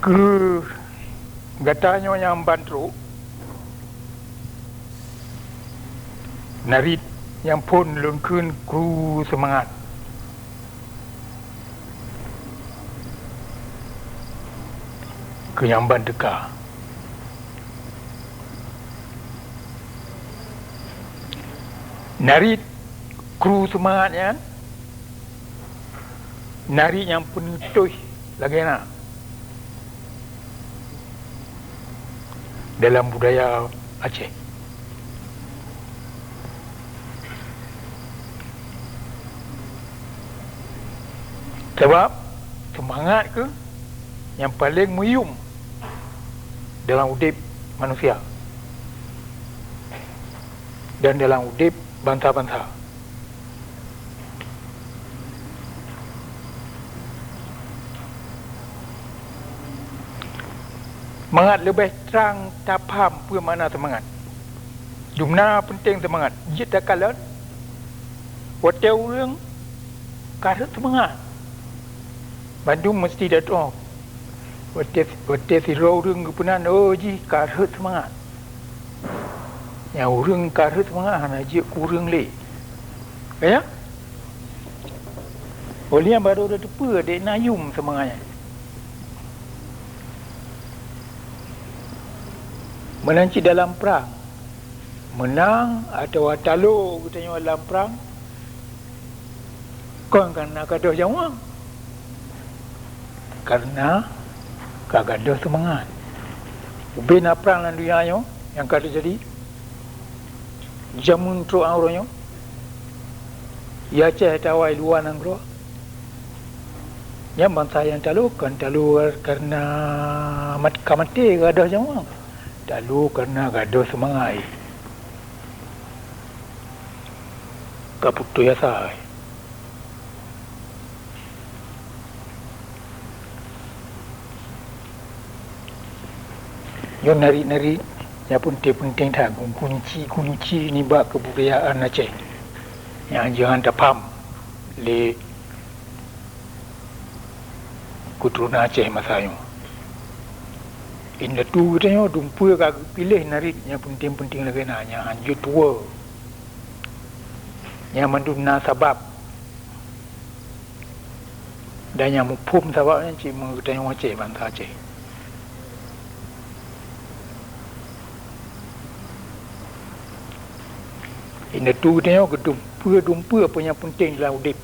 Ke gatanya yang bantu narit yang pun lungkun kru semangat ke yang bandeka narit kru semangatnya narit yang penutuh lagi nak dalam budaya Aceh. Sebab semangat ke yang paling muyum dalam udip manusia dan dalam udip bangsa-bangsa. Semangat lebih terang tak faham apa makna semangat. Jumlah penting semangat. Jit tak kalah. Hotel orang kata semangat. Bandung mesti datang. Hotel si orang kepunan oh ji kata semangat. Yang orang kata semangat hanya je kurang le. Ya? Oleh yang baru dah tepa dek nayum semangatnya. Menanci dalam perang menang atau talo katanya dalam perang kau kan nak gaduh jawab karena kagaduh semangat ubin perang dan dunia yang kata jadi jamun tro auronyo ya ceh tawai luar nangro yang bangsa yang talo kan talo karena kamati gaduh jawab lalu karena gaduh semangat kaputu ya say yo nari-nari ya pun penting tak kunci ni bak kebudayaan Aceh yang jangan terpam le keturunan Aceh masa itu. Indah tu katanya dumpa kagak pilih narik yang penting-penting lagi nak yang anjur tua yang menduna sebab dan yang mupum sebabnya cik mengatanya Aceh bangsa Aceh indah tu katanya dumpa apa yang penting dalam udip.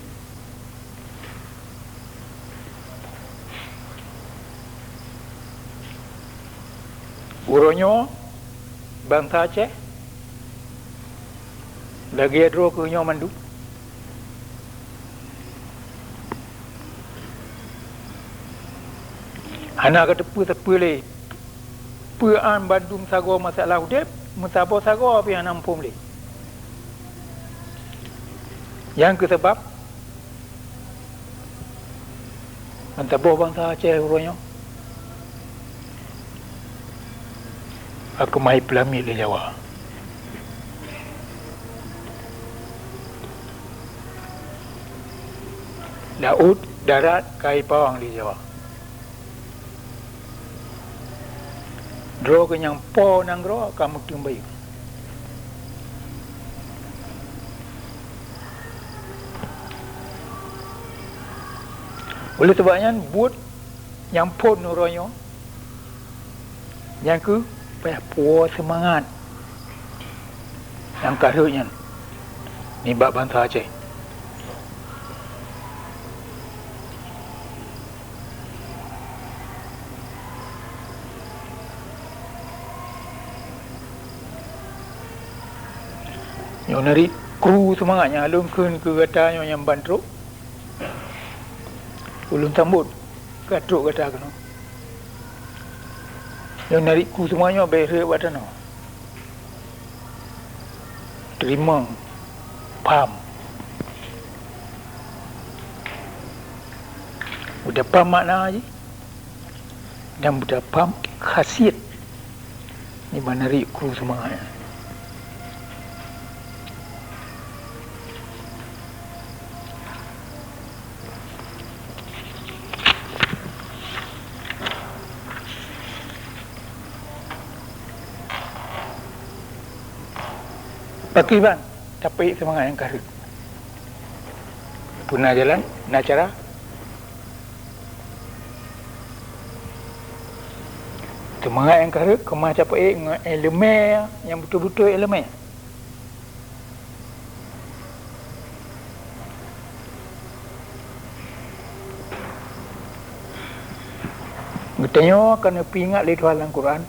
Uronyo bangsa Aceh lagi adro ke nyo mandu anak kata tepu le puan Bandung sago masalah udep musabo sago api yang nampum le yang ke sebab antabo bangsa Aceh uronyo aku mai pelami le Jawa. Laut, darat, kai pawang di Jawa. Dro kenyang po nang ro kamu tumbai. Oleh sebabnya buat yang pon nuronyo yang ke payah puas semangat yang karunya ni bab bangsa Aceh yang nari kru semangatnya lungkun ke katanya yang bantruk ulun sambut katruk kata kena yang narik ku semuanya beres buat mana terima paham udah paham makna je dan udah paham khasiat ni mana narik ku semuanya Pakai bang, tapi semangat yang karut. Punah jalan, nak cara. Semangat yang karut, kemah capai dengan elemen yang betul-betul elemen. Bertanya kena ingat di dalam Quran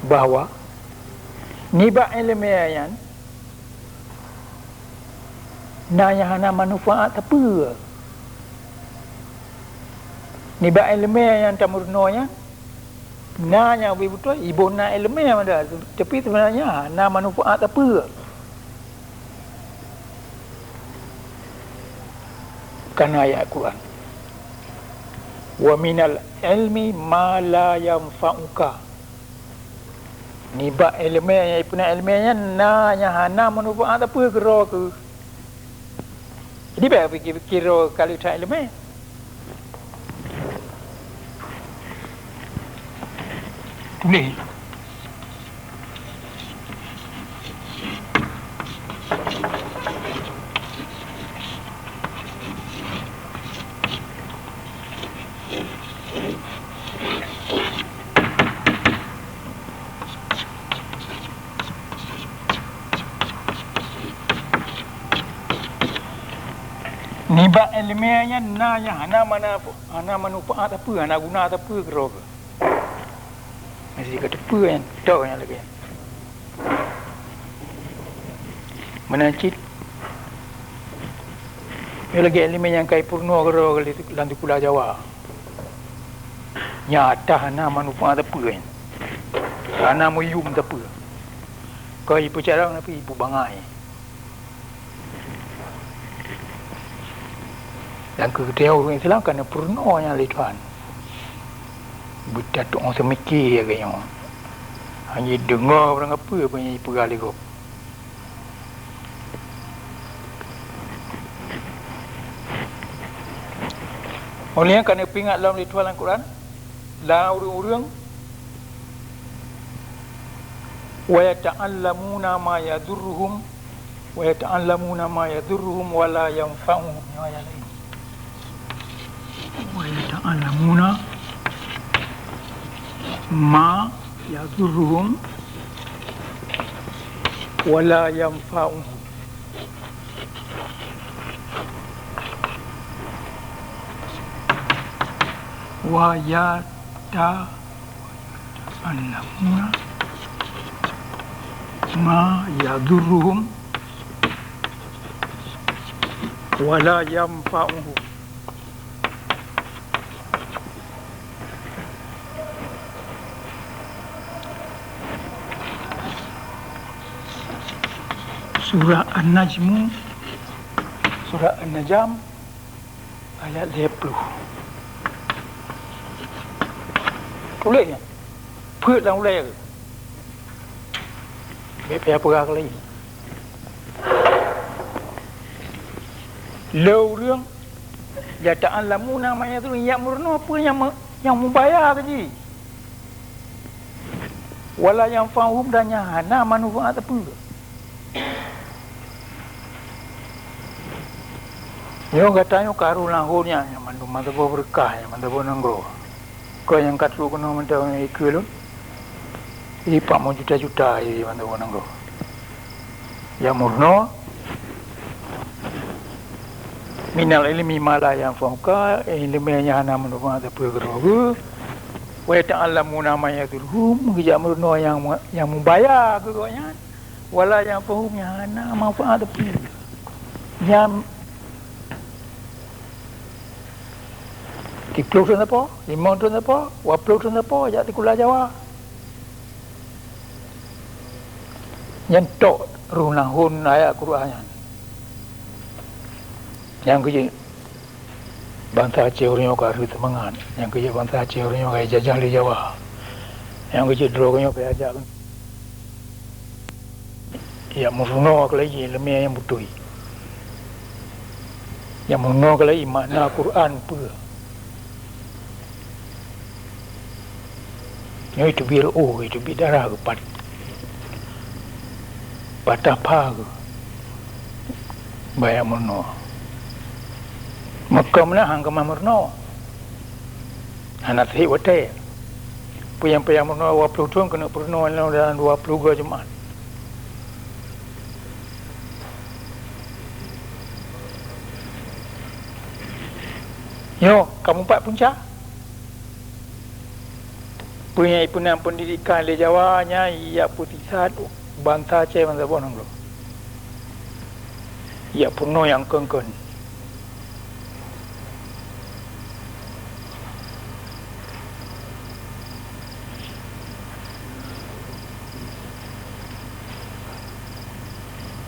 bahawa nibak ilmiah hana manfaat apa? Nibak ilmiah yang tamurnonya nanya betul ibu na ilmiah ada, tapi sebenarnya hana manfaat apa? Karena ayat Quran. Wa minal ilmi ma la yanfa'uka. Nibak ilmiah yang punya ilmiahnya nanya hana manfaat apa kira ke. Jadi baik fikir kalau tak ilmiah. Ni nibak ilmiahnya nanya hana manfaat apa, hana guna apa kira ke. Masih kata apa yang tahu yang lagi. Menancit. Ia lagi ilmiah yang kai purno kira ke lantu Pulau Jawa. Nyata hana manfaat apa kan. Hana muyum apa. Kau ibu carang tapi ibu bangai. Yang kedua orang Islam kena purno yang oleh Tuhan. Budak tu orang semikir kayaknya. Hanya dengar orang apa punya pegali kau. Oleh yang kena ingat dalam Tuhan Al-Quran, la urang-urang wa yata'allamuna ma yadurruhum wa yata'allamuna ma yadurruhum wa la yanfa'uhum ya lain. Wa yata'allamuna ma yadurruhum wa la yanfa'uhum. Wa yata'allamuna ma yadurruhum wa la yanfa'uhum. Surah An-Najm, Surah An-Najm ayat 20. Tulis ya. Phước là lê. Bé bé bữa cái gì. Lâu rương. Ya ta'allamuna ma ya'muruna apa yang membayar tadi. Wala yang fahum dan yang hana manfaat apa. Yo katanya karu lahornya yang mandu berkah yang mandu nangro. Kau yang kat lu kena mentau yang ikut lu. Ipak mau juta-juta ini mandu nangro. Yang murno minal ilmi mala yang fahka ilminya hana manfaat apa gerogu. Wa ta'allamuna ma yadurhum ngejak murno yang membayar geronya. Wala yang fahumnya hana manfaat apa. Yang Kiplo tu apa? Limau tu apa? Waplo tu apa? Jak di Pulau Jawa. Nyentok runahun ayat Quran. Yang kerja bangsa Aceh orang yang kari semangat. Yang kerja bangsa Aceh orang yang kaya jajah di Jawa. Yang kerja droganya kaya ajak. Ya musuh ke lagi lemah yang betul. Yang musuh ke lagi makna Quran pun. Itu biar itu darah kepat. patah paha bayar murno maka menahang kemah murno anak sahih watai puyang murno 20 tahun kena purno dalam 22 Jumaat. Yo, kamu Pak Puncak punya ipunan pendidikan di Jawa nya ia putih satu bangsa Aceh bangsa Bonang lo. Ia puno yang kengkon.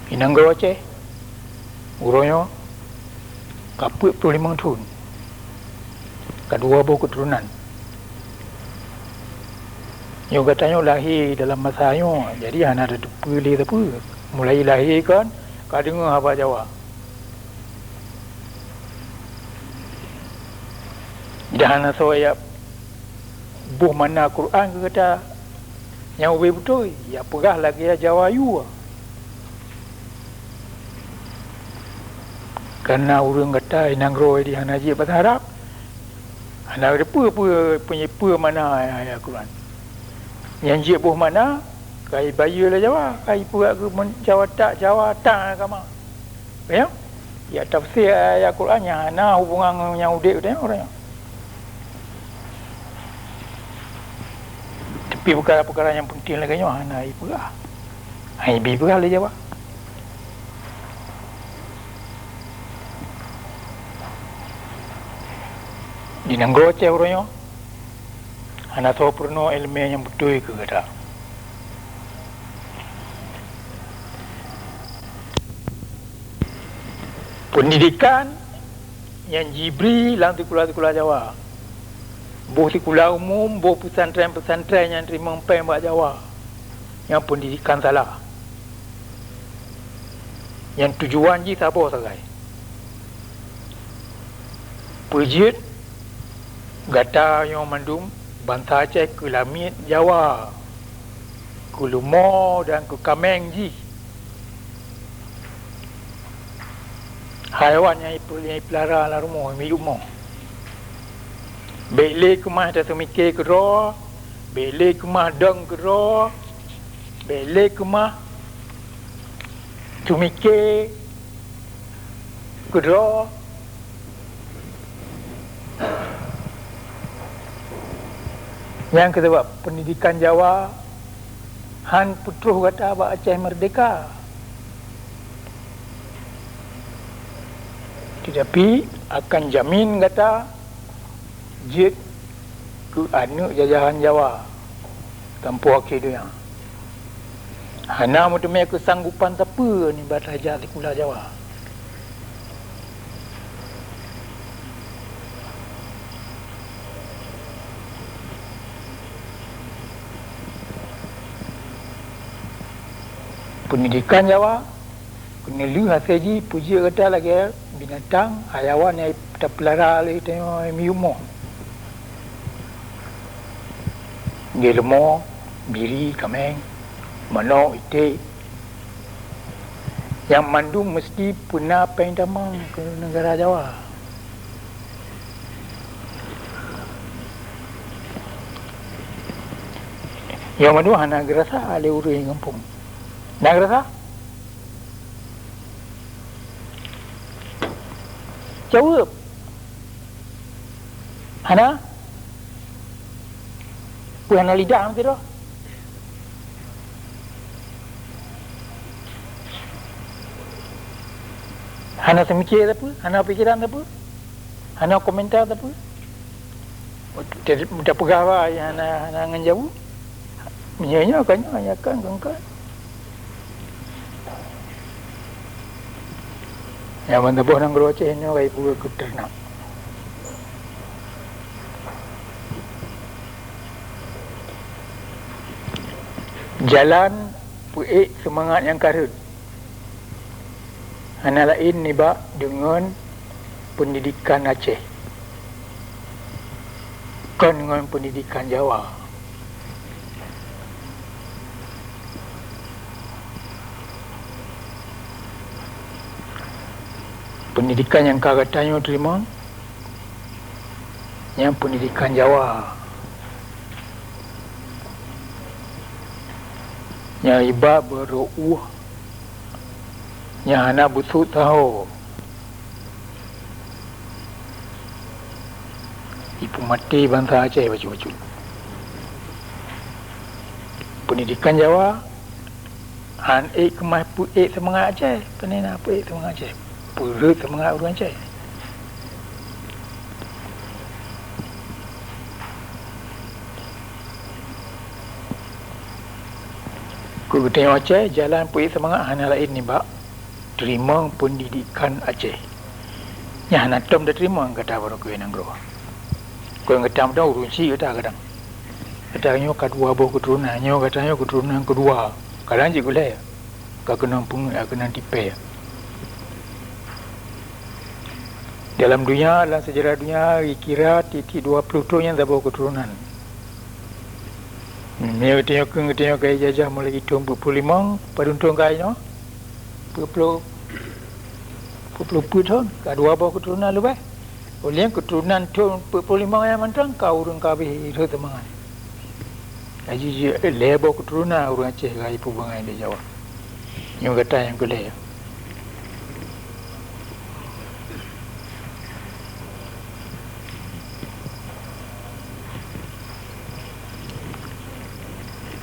Inanggo Aceh uronya kaput 25 tahun. Kedua buku keturunan. Yo katanya lahir dalam masanya, jadi anak ada pilih apa? Mulai lahir kan, kadang apa Jawa. Dah anak saya buh mana Quran ke kata yang betul, ya pegah lagi ya Jawa you. Karena orang kata inang roy di hanaji bahasa Arab. Anak ada punya mana ya Quran. Yang je buh mana kai bayu lah Jawa, kai pura ke Jawa tak kama. Ya? Ya tafsir ayat Quran yang ana hubungan yang udik tu orang. Tapi perkara-perkara yang penting lagi nya ana ibu lah. Hai bi pura lah Jawa. Di Nanggro Aceh orangnya anak tahu purno ilmiah yang betul ke kata pendidikan yang jibri lang tikula Jawa boh tikula umum boh pesantren yang terima empen buat Jawa yang pendidikan salah yang tujuan je sabar sagai pujit gata yang mandum bangsa Aceh ke Lamit Jawa ke Lumor dan ke Kameng ji haiwan yang pelihara lah rumah mi rumah bele kemah tak semikir ke ro bele kemah deng ke ro bele kemah cumikir ke ro yang kita buat pendidikan Jawa Han Putruh kata abang Aceh merdeka tetapi akan jamin kata jid ke anak jajahan Jawa tanpa akhir dia hana mutemai kesanggupan siapa ni belajar di Kuala Jawa pendidikan Jawa kena lihat saja puji kata lagi binatang haiwan yang terpelihara oleh tengok miumo gelmo biri kameng manok itik yang mandum mesti punah pendamang ke negara Jawa yang mandum hana gerasa oleh urang kampung nak rasa? Jawab. Hana? Puan lidah nanti dah. Hana semikir apa? Hana pikiran apa? Hana komentar apa? Tidak pegawai yang hana ngejauh. Menyanya kan, kan. Yang mentebuh Nanggro Aceh ni orang ibu ke ternak. Jalan puik semangat yang karut. Hana lain ni bak dengan pendidikan Aceh. Kan dengan pendidikan Jawa. Pendidikan yang kakak terima, yang pendidikan Jawa, yang iba beruh, yang anak busuk tahu, ibu mati bangsa Aceh baju-baju. Pendidikan Jawa, han kemah pu semangat Aceh, penena pu semangat Aceh, purut semangat orang Aceh. Ku tengok Aceh, jalan pu semangat han lain ni bak terima pendidikan Aceh. Nya han atom dah terima kata baru ku nang gro. Ku ngatam dah urun si kata kadang. Katanya kedua buah keturunannya, katanya keturunan kedua. Kadang je gulai. Kau kena pun, kena tipe. Dalam dunia, dalam sejarah dunia, kira titik 20 tu yang tak bawa keturunan. Dia tengok kaya jajah mulai hitung 45, paduntung kaya, 40 tahun. Kedua bawa keturunan lebih. Oleh keturunan tu 45 yang mantang, kau urung kabeh itu temangan. Aji lebo keturunan orang Aceh gaya perbangan di Jawa. Yang kata yang gulai.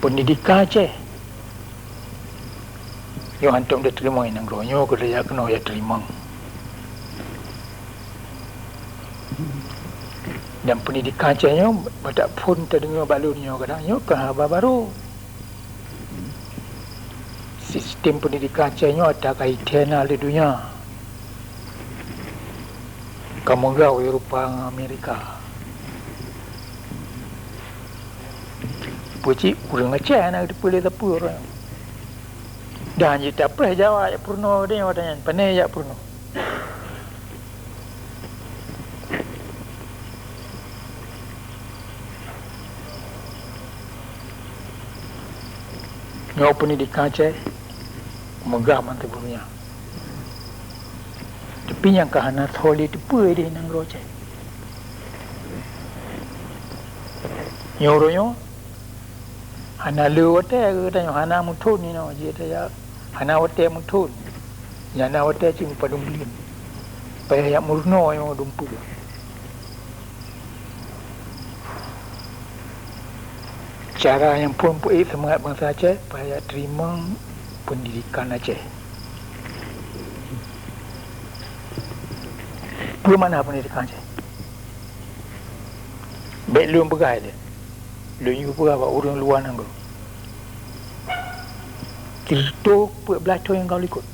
Pendidikan Aceh. Yang hantum dah terima yang nangro. Yang kerja kena ya terima. Dan pendidikan Acehnya tak pun terdengar balunnya kadangnya ke haba baru. Sistem pendidikan Acehnya ada kaitan di dunia. Kamu gau Eropah Amerika. Puji kurang Aceh nak dipilih tapi orang. Dan je tak apa jawab ya purno dia tanya pandai ya purno. Yang pendidikan Aceh megah mantu burunya. Tapi yang kahana solid apa dia nang Aceh. Nyoronyo hana lu wate ke tanya hana mutun ni no je tanya hana wate mutun. Yana wate cing padung belin. Payah yak murno yang dumpu. Cara yang pun semangat bangsa Aceh supaya terima pendidikan Aceh. Bagaimana pendidikan Aceh? Baik lu pegai dia. Lu juga pegai buat orang luar nanggo. Tirto belajar yang kau ikut.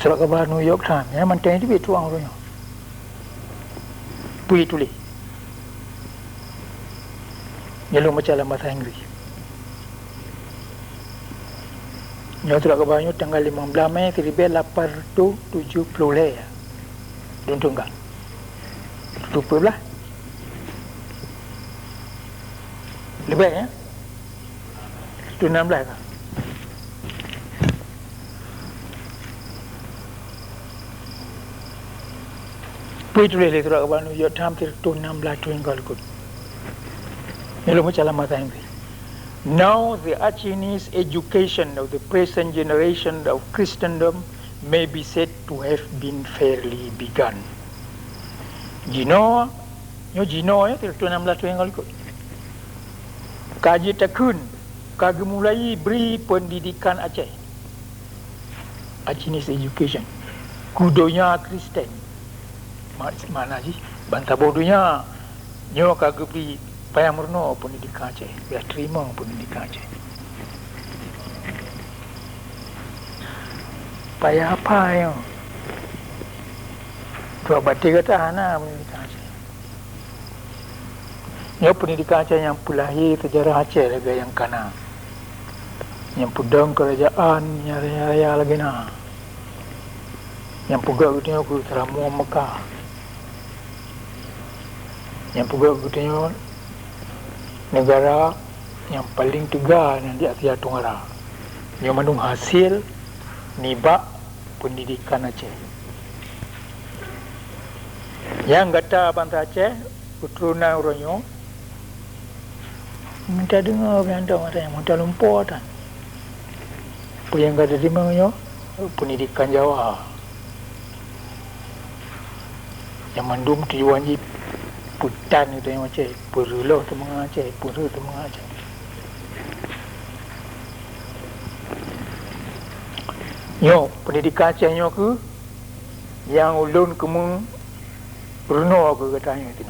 Surat khabar New York Times, yang mantan itu betul orangnya. Pergi tulis. Nyelung macam dalam bahasa Inggeris. Yang surat khabarnya tanggal 15 Mei 1870 le ya. Duntung kan? Lupa belah. Lebih ya? Itu 16 kan? Pergi tulis surat khabar New York Times itu 16 tu yang kau ikut. Hello macam bahasa Inggeris. Now the Achinese education of the present generation of Christendom may be said to have been fairly begun. Jino ya tu 16 tu yang kau ikut. Kaji takun, kagi mulai beri pendidikan Aceh. Achinese education. Kudonya Kristen. Mana sih? Bantah bodohnya. Nyo kagi beri payah murno pendidikan Aceh. Biar terima pendidikan Aceh. Payah apa yang? Tua batik kata hana pendidikan Aceh. Nyo pendidikan Aceh yang pulahir sejarah Aceh lagi yang kana. Yang pudang kerajaan nyara-nyara lagi na. Yang pugak gutnya ku Seramu Mekah. Yang pugak gutnya negara yang paling tegar yang di Asia Tenggara. Yang mandung hasil nibak pendidikan Aceh. Yang kata bangsa Aceh, keturunan orangnya, minta dengar beranda orang minta lumpur tak. Apa yang kata di mana? Pendidikan Jawa. Yang mandum tujuan je putan itu yang Aceh, perulah temang Aceh, perulah temang Aceh. Yo, pendidikan Aceh nyo ke yang ulun kemu Bruno ke katanya itu.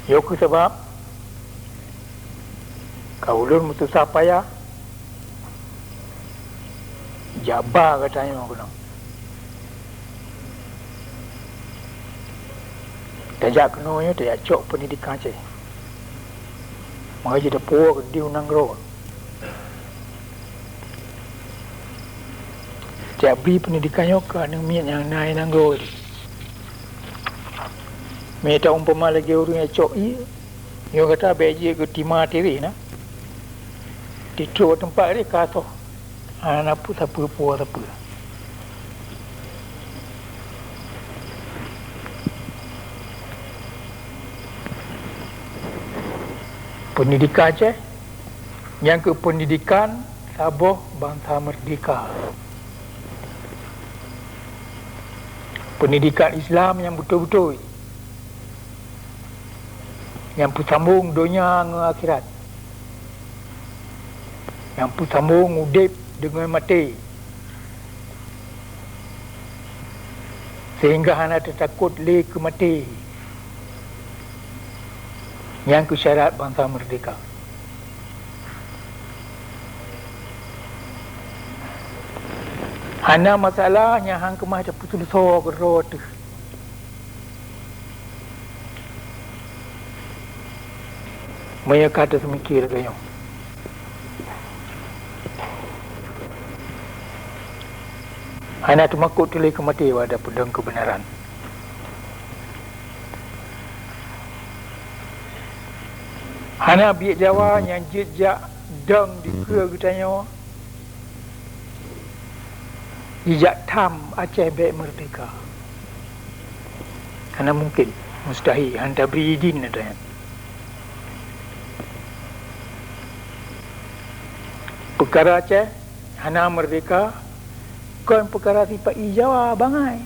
Yo ke sebab kau ulun mutusah payah Jabar katanya aku nak. Tajak kenanya tajak cok pendidikan Aceh. Maka jadi puak di unang roh. Tajak beri pendidikannya ke anak miat yang naik nang roh. Mereka umpama lagi orang yang cok ia. Dia kata beji ke timah tiri na. Tidur tempat dia kata. Anak pun tak apa-apa tak apa. Pendidikan Aceh yang ke pendidikan Sabah bangsa merdeka. Pendidikan Islam yang betul-betul, yang bersambung dunia dengan akhirat, yang bersambung udip dengan mati, sehingga anak tertakut le ke mati, yang ke syarat bangsa merdeka. Hana masalahnya hang kemah ada putus so gerot. Maya kata semikir kayo. Hana tu makut tulis kemati ada pedang kebenaran. Hana biak Jawa yang jejak dang di kira katanya. Jejak tam Aceh baik merdeka. Karena mungkin mustahil anda beri izin ada. Perkara Aceh hana merdeka kan perkara sifat Jawa bangai.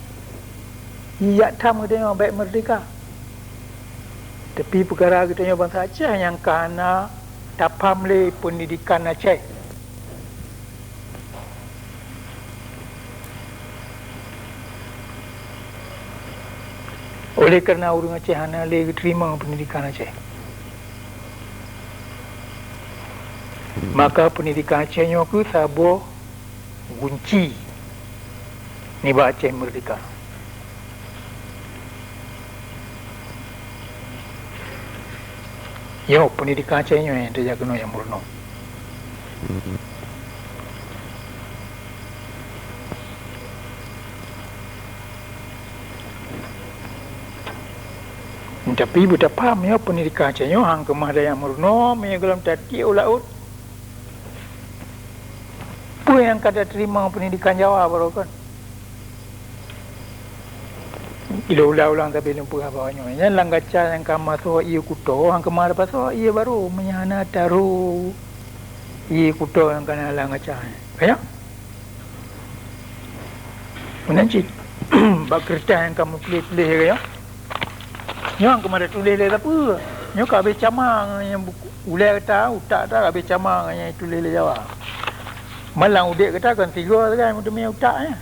Jejak tam katanya baik merdeka. Tapi perkara katanya bangsa Aceh yang kerana tapam le pendidikan Aceh. Oleh kerana orang Aceh hana le terima pendidikan Aceh. Maka pendidikan Aceh nyo ke Sabah kunci ni ba Aceh merdeka. Yo pendidikan Aceh nyo yang terjaga no yang murno. Tapi budak paham ya pendidikan Aceh nyo hang kemah daya murno me dalam tadi ulaut. Apa yang kata terima pendidikan Jawa baru kan? Ilo ulang tapi lupa apa-apanya. Yang langgaca yang kama so ia kuto hang kemah lepas so ia baru menyana taru ia kuto yang kena langgaca. Kaya? Menanci bak kertas yang kamu tulis-tulis kaya? Yang kemana tulis le apa? Nyo ka be camang yang ulai kata utak tak be camang yang tulis le Jawa. Malang udik kata kan tiga kan demi utaknya.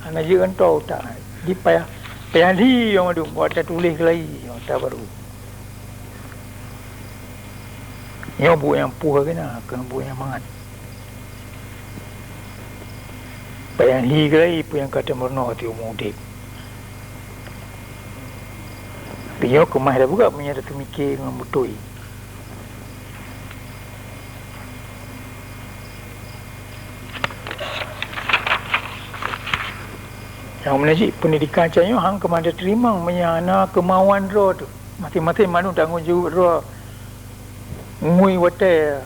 Ana je kan to utak. Di payah li yang adu buat tulis lagi tak baru. Nyo bu yang puh kena kan bu yang mangat. Payah li lagi pu yang kata merno ti umur udik. Dia kemah dah buka punya ada mikir dengan betul. Yang menajik pendidikan cahaya hang kemah dah terima punya anak kemauan roh tu. Masing-masing manu tanggung jawab roh. Ngui wate.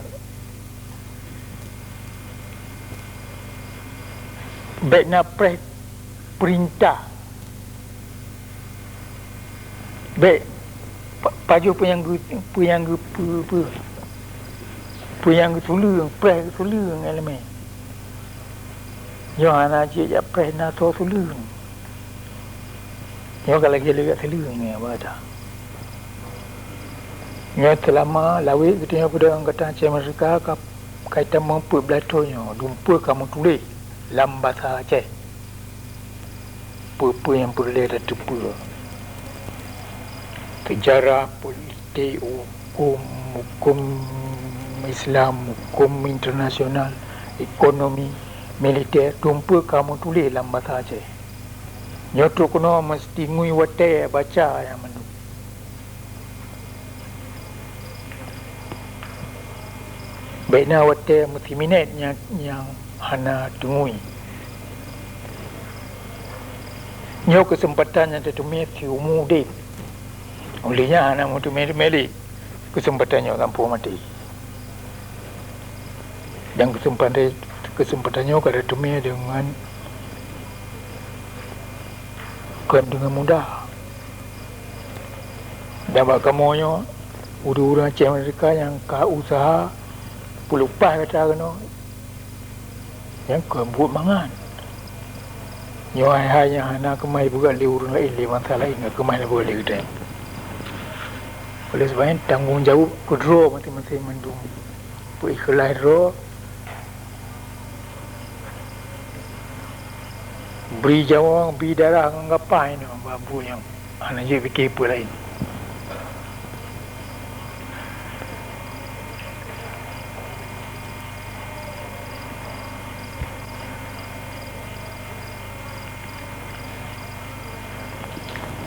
baik nak perintah baik paju puyang tulung preh tulung elemen yo ana je ya preh na to tulung yo kalau gila kat tulung ni apa dah yo selama lawi kita pada orang kata Aceh mereka kaitan mampu belatonya dumpa kamu tulis dalam bahasa Aceh apa yang boleh ada tepu sejarah politik hukum Islam, hukum internasional, ekonomi, militer, dumpa kamu tulis dalam bahasa Aceh. Nyoto kuno mesti ngui wate baca yang mana. Baiknya wate mesti minat yang hana tungui. Nyo kesempatan yang tertumai si umur dek. Olehnya hana mutu meli kesempatannya kampung mati. Dan kesempatannya kalau temui dengan mudah. Dapat kamunya urang Aceh mereka yang ka usaha pulupah kata kena yang buat mangan. Yo hanya anak kemai bukan le urang lain le masalah ini kemai boleh kita. Oleh sebab tanggungjawab kudro masing-masing mendung. Pu ikhlas ro beri jawang, beri darah ngapain ni bambu yang anak je fikir apa lain.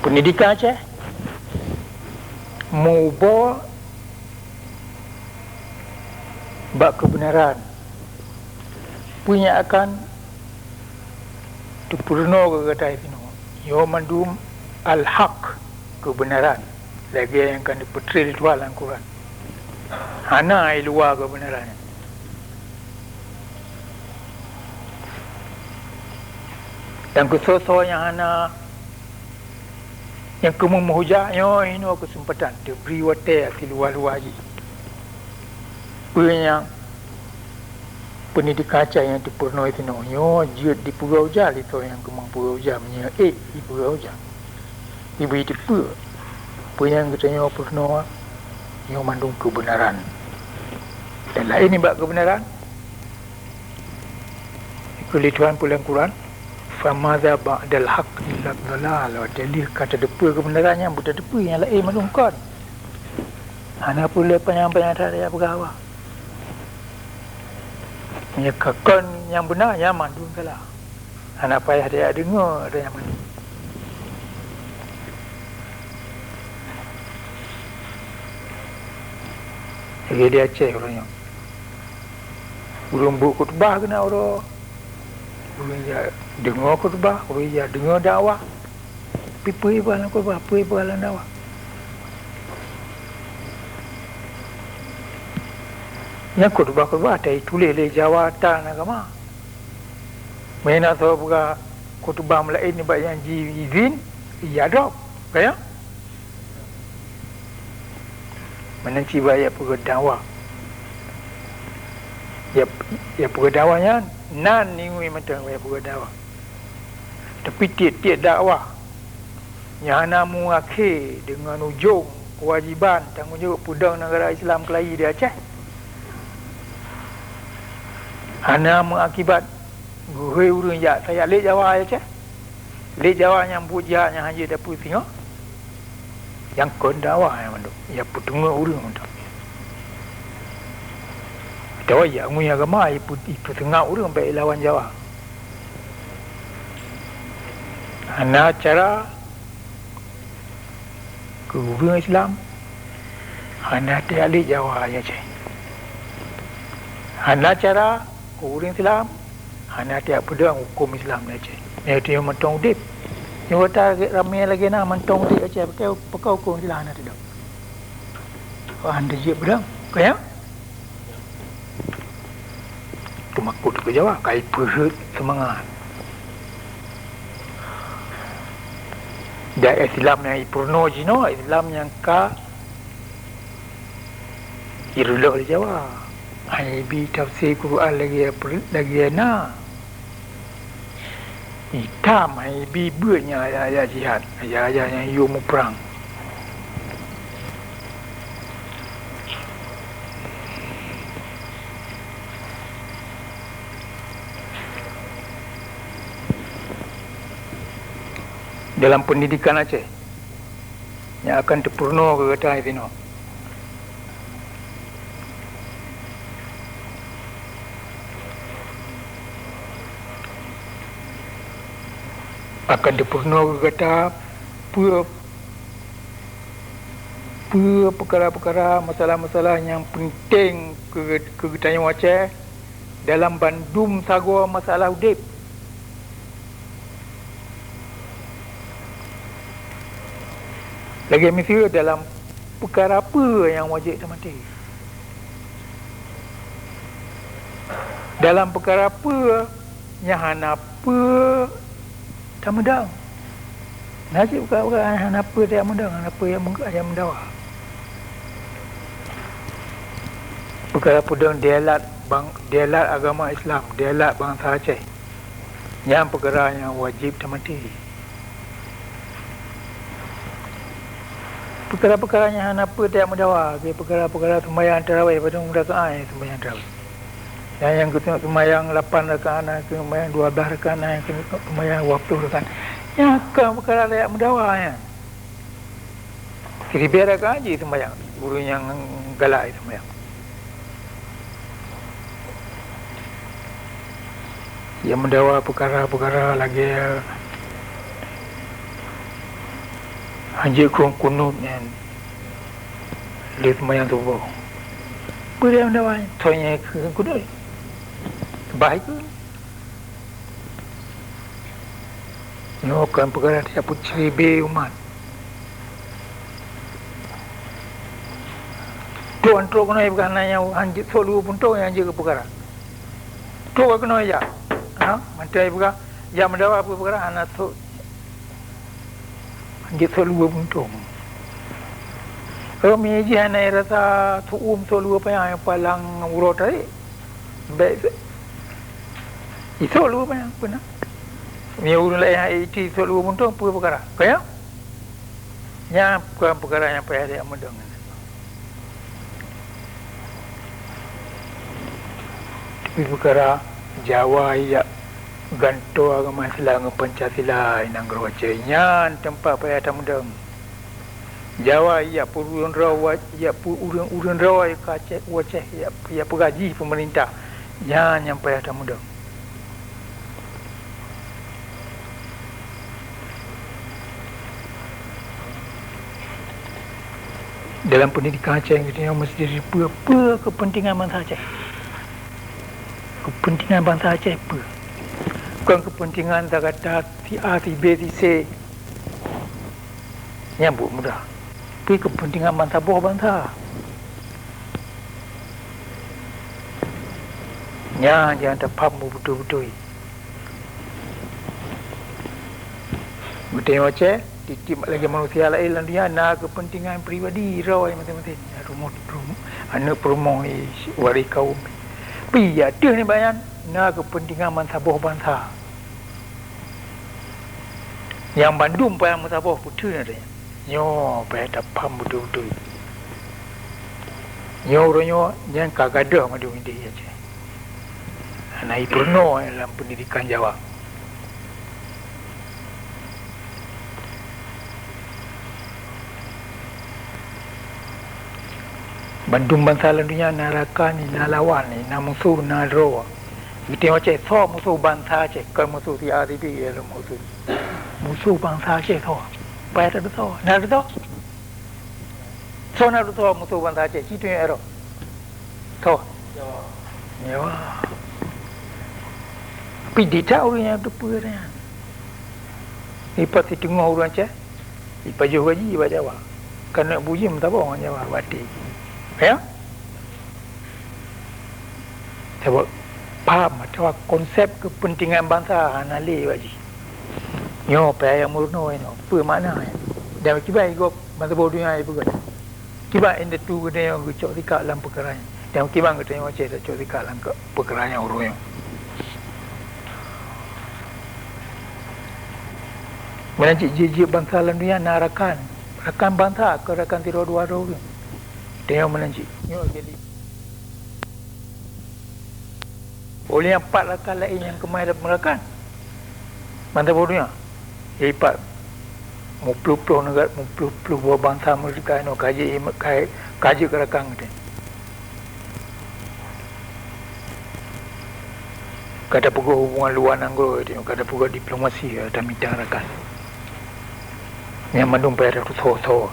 Pendidikan Aceh mengubah bab kebenaran punya akan Tupurno ke kata itu, yo mandum al-haq kebenaran, lagi yang akan diputri di dalam Quran. Hana luar kebenaran. Dan kesoso yang hana, yang kamu menghujah, yo ini kesempatan diberi wate di luar-luar lagi. Punya pendidikan Aceh yang dipurno itu yo jut di Pulau Jah itu yang kemang Pulau Jah punya di Pulau Jah ibu itu yang katanya purno yo mandung kebenaran dan lain ni bab kebenaran ikut Tuhan pulang Quran famadza ba'dal haqq illa dhalal dalil kata depa kebenarannya budak depa yang lain mandungkan ana pula penyampaian saya bergawa ya kakon yang benar yang mandung salah. Anak payah dia dengar ada yang mandung. Jadi dia Aceh orangnya. Belum buku khutbah kena orang. Orang ya dengar khutbah, orang ya dengar dakwah. Pipi balan khutbah, pipi balan dakwah. Yang khutbah tadi tulis le jawatan agama. Mana tahu buka khutbah melain ni bagi yang izin, iya dok, kaya? Mana ciba ya pergi dakwah. Ya pergi dakwahnya nan ni ngui macam ya pergi dakwah. Tapi tiap dakwah yang namu akhir dengan ujung kewajiban tanggungjawab pudang negara Islam Kelahi di Aceh. Hana mengakibat gue urun ya saya lek Jawa aja lek Jawa yang puja yang hanya dapat tengok yang kondawa yang manduk ya putung urun manduk Jawa ya ngui agama itu tengah urun baik lawan Jawa hana cara ke urun Islam hana tiada lek Jawa aja hana cara orang Islam hanya tiap pedang hukum Islam saja. Itu yang mentong dip. Yang kata ramai lagi nak mentong dip saja pakai hukum Islam ada tidak. Anda je pedang, kaya? Kemakut ke Jawa, kai perut semangat. Dia Islam yang purno jino, Islam yang ka irulah Jawa. Hai bi tafsir Quran lagi na. Hitam hai bi buatnya ayat jihad, ayat yang you mu perang. Dalam pendidikan Aceh yang akan terpurno ke kata itu akan terpurno ke kata perkara-perkara masalah-masalah yang penting ke ketanya Aceh dalam bandum sagwa masalah udip. Lagi mesti dalam perkara apa yang wajib mati. Dalam perkara apa yang hanapa tak mendang. Najib perkara yang hanapa tak mendang, hanapa yang mendawa. Perkara pedang dialat agama Islam, dialat bangsa Aceh. Yang perkara yang wajib mati. Perkara-perkara yang hanapa tak mendawa, perkara-perkara sembahyang tarawih pada rakaat sembahyang tarawih. Yang kita sembahyang 8 rakaat, sembahyang 12 rakaat, sembahyang waktu rakaat. Yang perkara layak mendawa ya. Kiri biar rakaat je sembahyang, guru yang galak sembahyang. Yang mendawa perkara-perkara lagi Anjir kurung kunut yang lihat semayang tubuh. Boleh mendapat toynya ke kunut. Baik ke? Nyokan perkara dia putri be umat. Tuan tu kena bukan hanya anjir solu pun tu yang anjir ke perkara. Tu kena aja. Mantai bukan. Yang mendapat apa perkara anak tu. Dia selalu buntung. Kalau meji hanai rasa tuum selalu apa yang palang urut tadi. Baik. Itu selalu apa yang benar. Ni urut lain itu selalu buntung apa perkara. Kaya? Yang bukan perkara yang payah dia mendang. Tapi perkara Jawa ya ganto agama Islam dengan Pancasila inang gerwacenya tempat payah tamudang Jawa ia purun rawa ia urun rawa kacek waceh ia pegaji pemerintah yang payah tamudang dalam pendidikan Aceh kita mesti apa kepentingan bangsa Aceh, kepentingan bangsa Aceh apa. Bukan kepentingan tak kata si A, si B, si C nyambut mudah. Tapi kepentingan bangsa buah bangsa. Jangan terpaham betul-betul. Betul macam titip lagi manusia lain dalam dunia nak kepentingan peribadi rawai macam-macam. Rumah anak perumah waris kaum. Tapi ada ni bayan nak kepentingan bangsa buah bangsa. Yang Bandung payah musabah putih ada. Nyo payah tapam betul-betul. Nyo orang yang kagadah madu ini aja. Anak purno dalam pendidikan Jawa. Bandung bangsa lalunya naraka ni nalawan ni namusuh nadro. Kita macam so musuh bangsa Aceh, kan musuh si RTP ialah musuh bangsa Aceh tu. Payah tak tahu. Nak tahu? So nak tahu musuh bangsa Aceh. Itu yang error. Tahu? Ya. Tapi dia tahu yang tu apa dia. Lepas tu tengok orang Aceh. Lepas jauh gaji baca Jawa. Kan nak bujim tak apa orang Jawa batik. Ya? Sebab faham atau konsep kepentingan bangsa anali wajib. Nyo pa yang murno ino, apa makna ya? Dan kibai go masa bodoh yang ibu kata. Kibai inda tu gede yang cok rika dalam perkara ni. Dan kibai kata yang macam cok rika dalam perkara yang urus yang. Mana cik bangsa dalam dunia nak rakan bangsa ke rakan tiru dua tu. Dia mana cik? Nyo jadi. Oleh yang 4 rakan lain yang kemai dapat merakan. Bangsa bodohnya. Ipat mupluh negara mupluh buah bangsa mereka no kaji kerakang tu. Kata pukul hubungan luar nanggro itu, kata pukul diplomasi ada minta rakan. Yang mandung bayar tu so.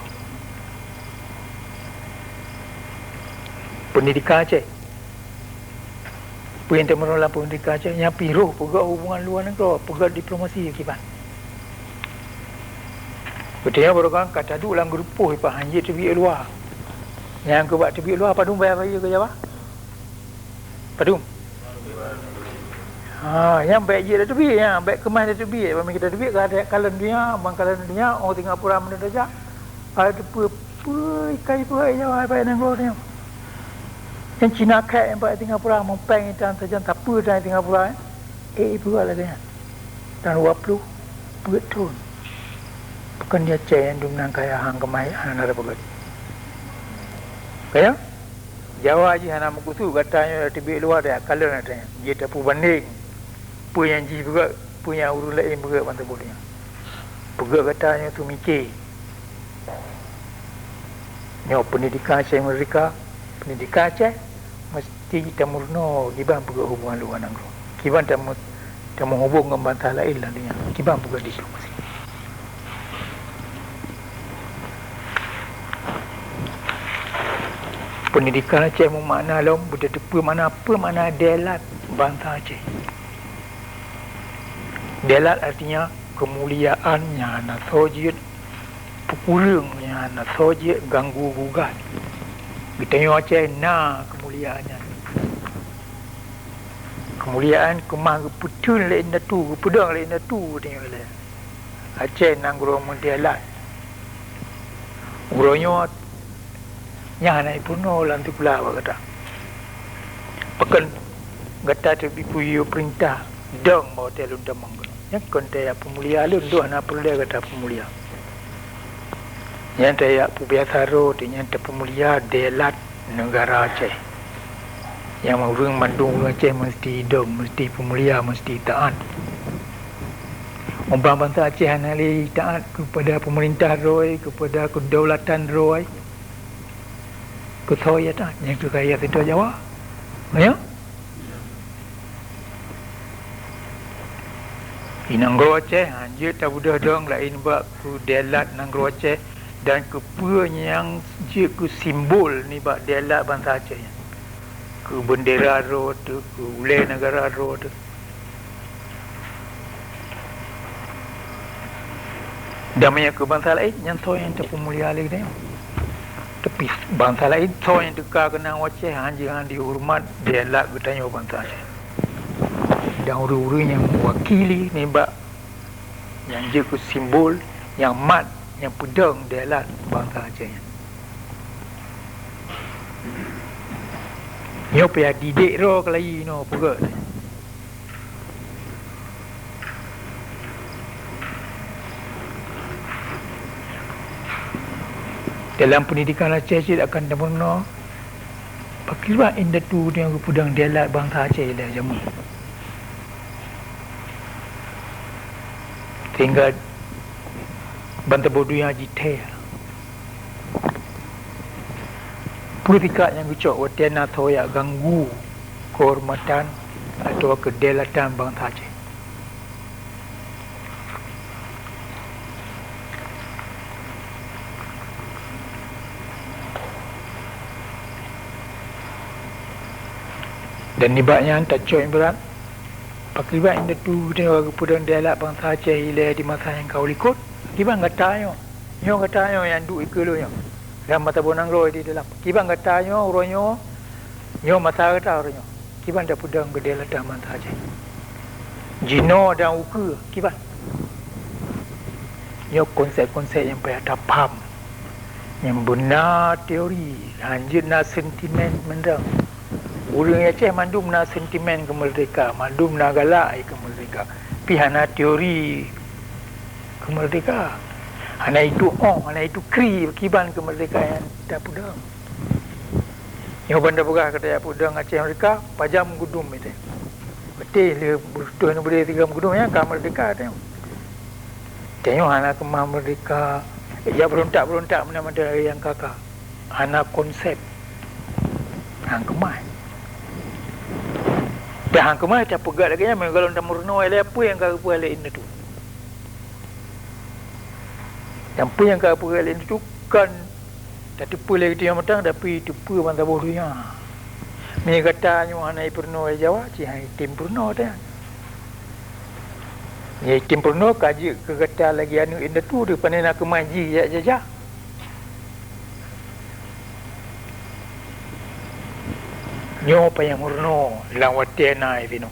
Pendidikan je. Perintah menolak pendidikan je. Yang piruh pukul hubungan luar nanggro, pukul diplomasi kiban. Ketika berorang kata tu dalam grupuh ipa hanjit tebi luar. Yang ke buat tebi luar padung bayar ke Jawa? Padung. Yang baik je dah tebi, yang baik kemas dah tebi. Bagi kita tebi ada kalan dunia, bangkalan dunia, orang Singapura mana dah jak. Ada ikai Jawa baik nang luar ni. Yang Cina kai yang baik Singapura mempeng dan saja tak apa dari Singapura. Ibu lah dia. Dan 20 betul. Bukan dia cek yang nang kaya hang kemai hang ada bagat. Kaya Jawa je hang nak kutu katanya tibi luar dia kalan ada. Dia tak pu banding. Pu yang ji juga punya urus lain juga bantu boleh. Pegak katanya tu mikir. Nyo pendidikan saya mereka pendidikan saya mesti kita murno kiban pegak hubungan luar nang. Kiban tak hubung dengan bangsa lain lah dia. Kiban pegak diplomasi. Pendidikan Aceh makna lom betul mana apa mana delat bangsa Aceh. Delat artinya kemuliaannya nak sojit pukulungnya nak sojit ganggu gugat. Kita yang Aceh na kemuliaannya. Kemuliaan kemah keputul lain tu, kepudang lain tu tengok le. Aceh nang guru mendelat. Gurunya yang naik puno lantik pula apa kata. Pekan kata tu bipuyo perintah dong mau telun damang. Yang konte ya pemulia lu ndo ana perlu kata pemulia. Yang dia biasa ro yang te pemulia delat negara Aceh. Yang mau rung mandung Aceh mesti dong, mesti pemulia, mesti taat. Umpama bangsa Aceh hanali taat kepada pemerintah roi, kepada kedaulatan roi. Kesoya tak yang tu kaya itu Jawa. Ya? Inanggro Aceh anjir tak budah dong lain bab ku delat nanggro Aceh dan kepa yang je ku simbol ni bab delat bangsa Aceh. Ku bendera ro tu, ku ulai negara ro tu. Damanya ke bangsa lain yang so yang terpemulia lagi dia. Tapi bangsa lain so yang dekat kena Aceh hanya dihormat dia lah bertanya bangsa Aceh. Dan orang-orang yang mewakili ni bak yang je ku simbol yang mat yang pedang dia lah bangsa Aceh. Nyo payah didik ro kelai no pegak. Dalam pendidikan Aceh saya akan demono pakirwa inda tu yang pudang delat bangsa Aceh dah jamu. Sehingga bantah bodoh yang jite. Politika yang ucap watiana toya ganggu kehormatan atau kedelatan bangsa Aceh. Dan nibaknya tak coy berat. Pakribat inda tu tengok kepudan dialak bangsa Aceh ilai di masa yang kau likut. Kibang kata nyo kata yang duk ikelo nyo. Dan mata bonang roy di dalam. Kibang kata nyo masa kata nyo. Kibang dah pudang ke dialak bangsa Aceh. Jino dan uke kibang. Nyo konsep-konsep yang payah tak faham. Yang benar teori, lanjut na sentimen mendang. Orang Aceh mandum na sentimen kemerdekaan, mandum na galak kemerdekaan. Pihana teori kemerdekaan. Hana itu hana itu kri kiban kemerdekaan tak pudang. Yang benda begah kata ya pudang Aceh mereka pajam gudum itu. Betul le betul boleh 3 gudum ya kemerdekaan tu. Tengok hana kemah merdeka. Ya berontak-berontak mana-mana yang kakak. Hana konsep. Hang kemah. Dah hang kemah tak pegat lagi ya. Kalau nak murno ele apa yang kau buat ini tu. Yang apa yang kau buat ini tu kan tak tipu lagi dia matang tapi tipu bantah bodohnya. Ni katanya hana purno Jawa, cihai tim purno dah. Ni tim purno kaji kegata lagi anu inda tu dia pandai nak kemaji ya jaja. Nyo pa yang murno lang watena ivino.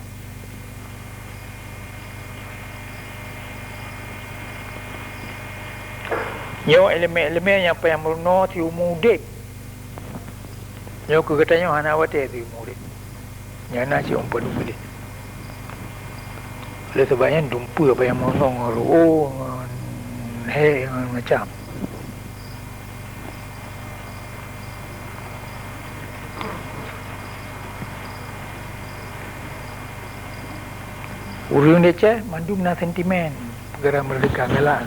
Nyo elemen-elemen yang pa yang murno ti umudik. Nyo kegatanya hana wate ti umudik. Nyana si umpa dulu. Oleh sebabnya dumpa apa yang mengong macam urang dia mandum na sentimen negara merdeka galak.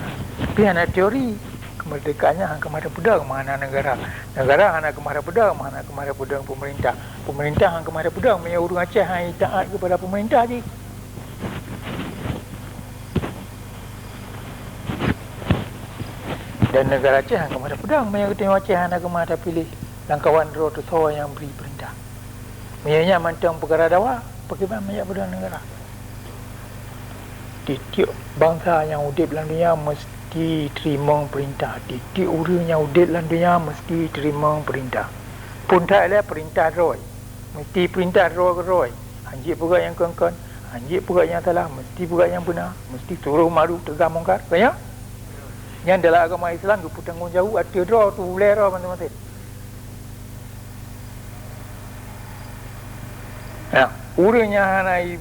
Tapi anak teori kemerdekaannya hang kemara pedang mana negara hana kemara pedang mana kemara pedang pemerintah hang kemara pedang punya urang Aceh hang taat kepada pemerintah je. Dan negara Aceh hang kemara pedang punya tengok Aceh hang kemara pilih langkawan ro tu so yang beri perintah. Punya mantang perkara dawa bagaimana banyak pedang negara. Titik bangsa yang udip dalam dunia mesti terima perintah. Titik orang yang udip dalam dunia mesti terima perintah. Pun tak ada perintah roy. Mesti perintah roy. Anjik pula yang kongkon, anjik pula yang salah, mesti pula yang benar. Mesti suruh malu tegak mungkar. Kaya? Yang dalam agama Islam tu tanggungjawab ada draw tu boleh draw macam-macam. Nah, urangnya hanai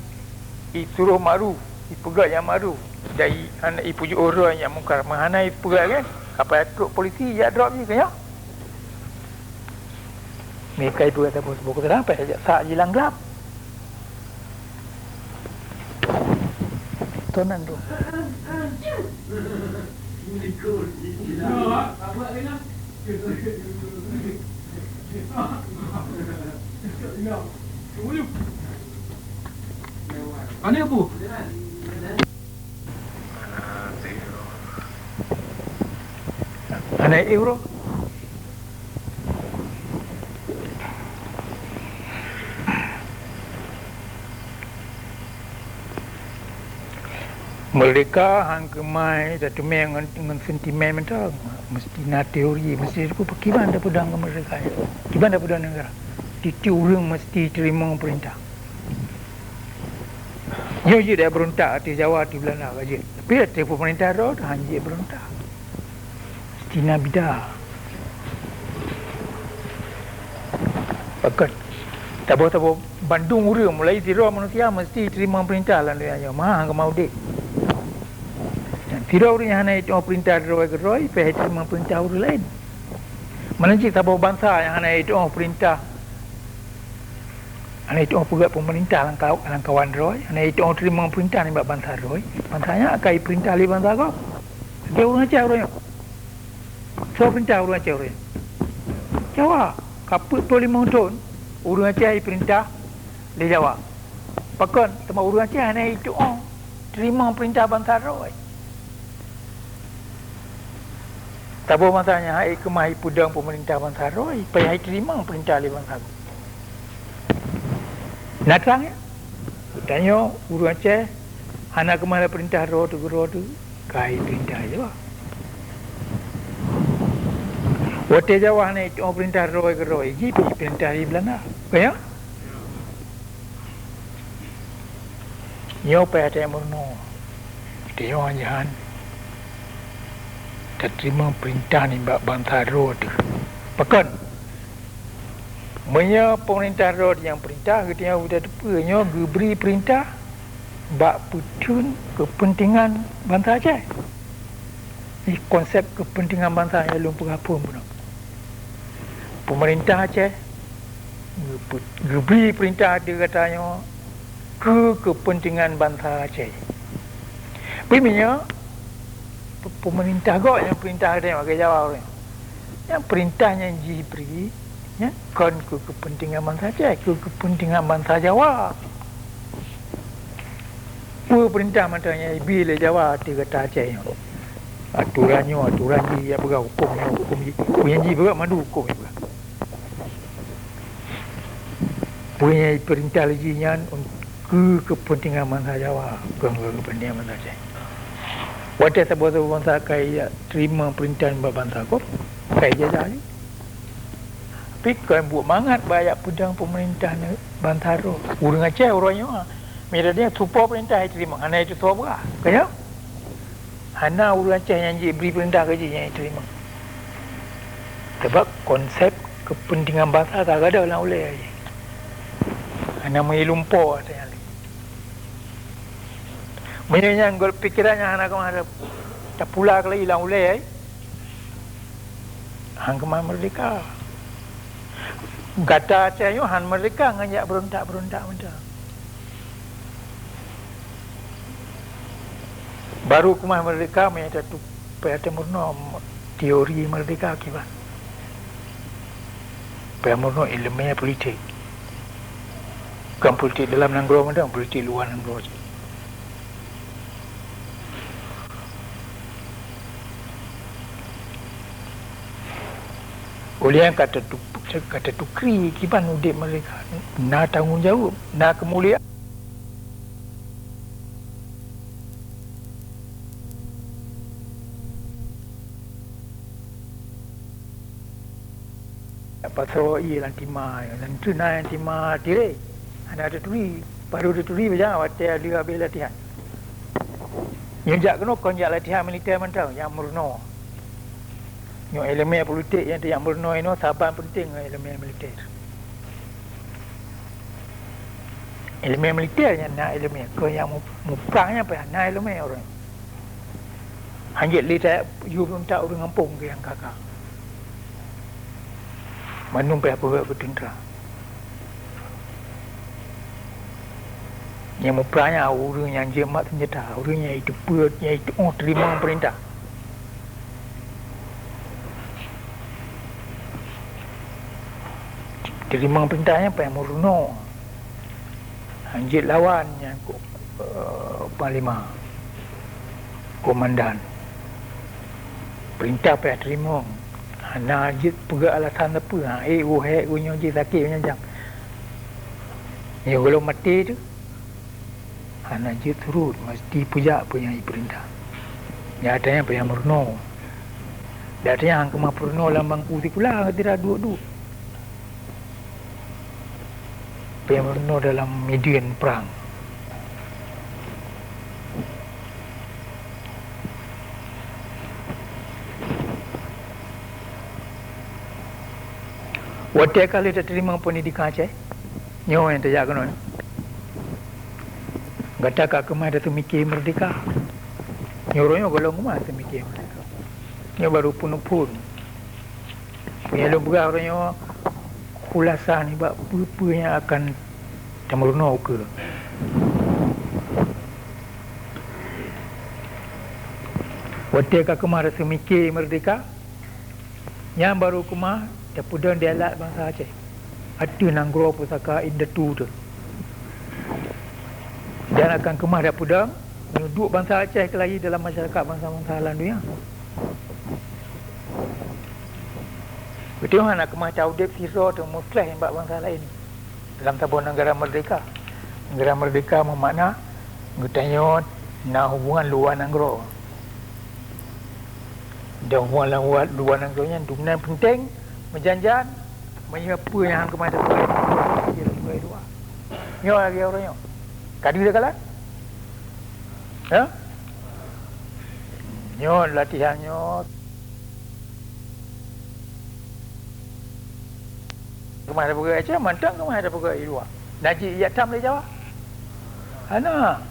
suruh malu, ipegat yang malu dari anak ipuju orang yang mungkar menhanai pegat kan. Kapal truk polisi ya drop je kaya. Mereka itu kata bos buku sampai ajak sak jilang gelap. Tonan tu. Mana bu? Anak euro. Merdeka hang kemai satu dengan sentimen mentang mesti na teori mesti aku kiban dah pedang kemerdekaan kiban dah pedang negara titi orang mesti terima perintah nyo je dah berontak hati Jawa hati Belanda kaje tapi hati pemerintah dah hanjik berontak mesti na bidah pakat tabo Bandung orang mulai zero manusia mesti terima perintah lah dia mah hang mau dek. Tidak orang yang hanya itu perintah roy, pergi terima perintah orang lain. Mana cik tabur bangsa yang hanya itu perintah, hanya itu pegat pemerintah langkawan roy, hanya itu terima perintah ni bangsa roy. Bangsanya akai perintah li bangsa kau. Dia orang Aceh orang. So perintah orang Aceh orang. Jawa, kaput 25 tahun, orang Aceh perintah di Jawa. Pakon, tema orang Aceh hanya itu terima perintah bangsa roy. Tabo masanya hai kemai pudang pemerintah bangsa roy, payah terima perintah li bangsa. Natang ya. Tanya urang Aceh, anak kemana perintah roh tu kai perintah je lah. Wote Jawa hanya itu perintah roy, ji perintah li Belanda. Kaya? Nyo payah tak murno. Dia orang jahan. terima perintah ni bak bangsa road. Pekan. Menya pemerintah road yang perintah ketika sudah tepanya beri perintah bak putun kepentingan bangsa Aceh. Ini konsep kepentingan bangsa yang lumpur apa pun. Pemerintah Aceh beri perintah dia katanya kepentingan bangsa Aceh. Primanya pemerintah kau yang perintah dia bagi jawab orang. Yang perintahnya diberi ya kan kepentingan bangsa Aceh, kepentingan bangsa Jawa. Perintah matanya bila Jawa dia kata Aceh. Aturan dia berapa hukum punya ji berapa madu hukum juga. Punya perintah lagi nya kepentingan bangsa Jawa, kepentingan bangsa Aceh. Wadah sebuah bangsa kaya terima perintah bangsa kau, kaya jajah ni. Tapi kau buat mangat banyak pedang pemerintah ni bangsa tu. Urang Aceh orangnya, mereka dia support perintah terima. Hana itu sobra, kaya. Hana urang Aceh yang beri perintah kerja yang terima. Sebab konsep kepentingan bangsa tak ada orang oleh. Hana menyelumpur ada yang lain. Menyangkut pikirannya anak kemana tak pula kali hilang oleh hang kemana merdeka kata Aceh yo han merdeka ngajak berontak macam baru kemana merdeka menyata tu pada murno teori merdeka akibat pada murno ilmunya politik bukan politik dalam Nanggro macam politik luar Nanggro. Oleh yang kata tukri kiban udik mereka nak tanggungjawab, nak kemuliaan. Pasal ia lantima, lantina lantima dire. Ada turi, baru turi macam awak dia ambil latihan. Yang jak kena konjak latihan militer mentau yang murno. Yang elemen politik yang tidak murno ini sahabat penting elemen militer. Elemen militer yang nak elemen ke yang muprangnya apa nak elemen orang. Hanya lihat you belum tak orang kampung ke yang kakak. Manum apa bertindra. Yang muprangnya orang yang jemat senjata, orang yang itu buat, yang itu terima perintah. Terima perintahnya apa yang murno anjit lawan yang panglima komandan perintah apa yang terima hana anjit pegak alasan apa unya anjit sakit macam ya kalau mati tu hana anjit turut mesti pujak punya perintah ya adanya apa yang murno dan adanya yang kemah purno lambang kutikula tidak dua-dua yang murno dalam median perang. Waktu kali dia terima pendidikan Aceh, nyawa yang terjadi kan? Gata kak kemah dia tu mikir merdeka. Nyorongnya golong kemah tu mikir merdeka. Nyawa baru pun. Punya lu berah orangnya. Kulasan ni bab apa yang akan temurno ke waktu kemah rasa mikir merdeka yang baru kemah dapudan dialat bangsa Aceh ada Nanggro pusaka indatu tu dan akan kemah dapudan duduk bangsa Aceh kelahi dalam masyarakat bangsa-bangsa alam dunia. Betul nak kemah caudip siro tu muslah yang buat bangsa lain dalam sebuah negara merdeka. Negara merdeka bermakna bertanya nak hubungan luar Nanggro. Dan hubungan luar Nanggro nya dominan penting menjanjan apa yang kemah tu dia luar. Nyo lagi orangnya. Kadi dia kalah. Ya? Nyo latihannya Kemah ada perai Aceh, mantang kemah ada perai luar. Najib Yatam boleh jawab. Ana.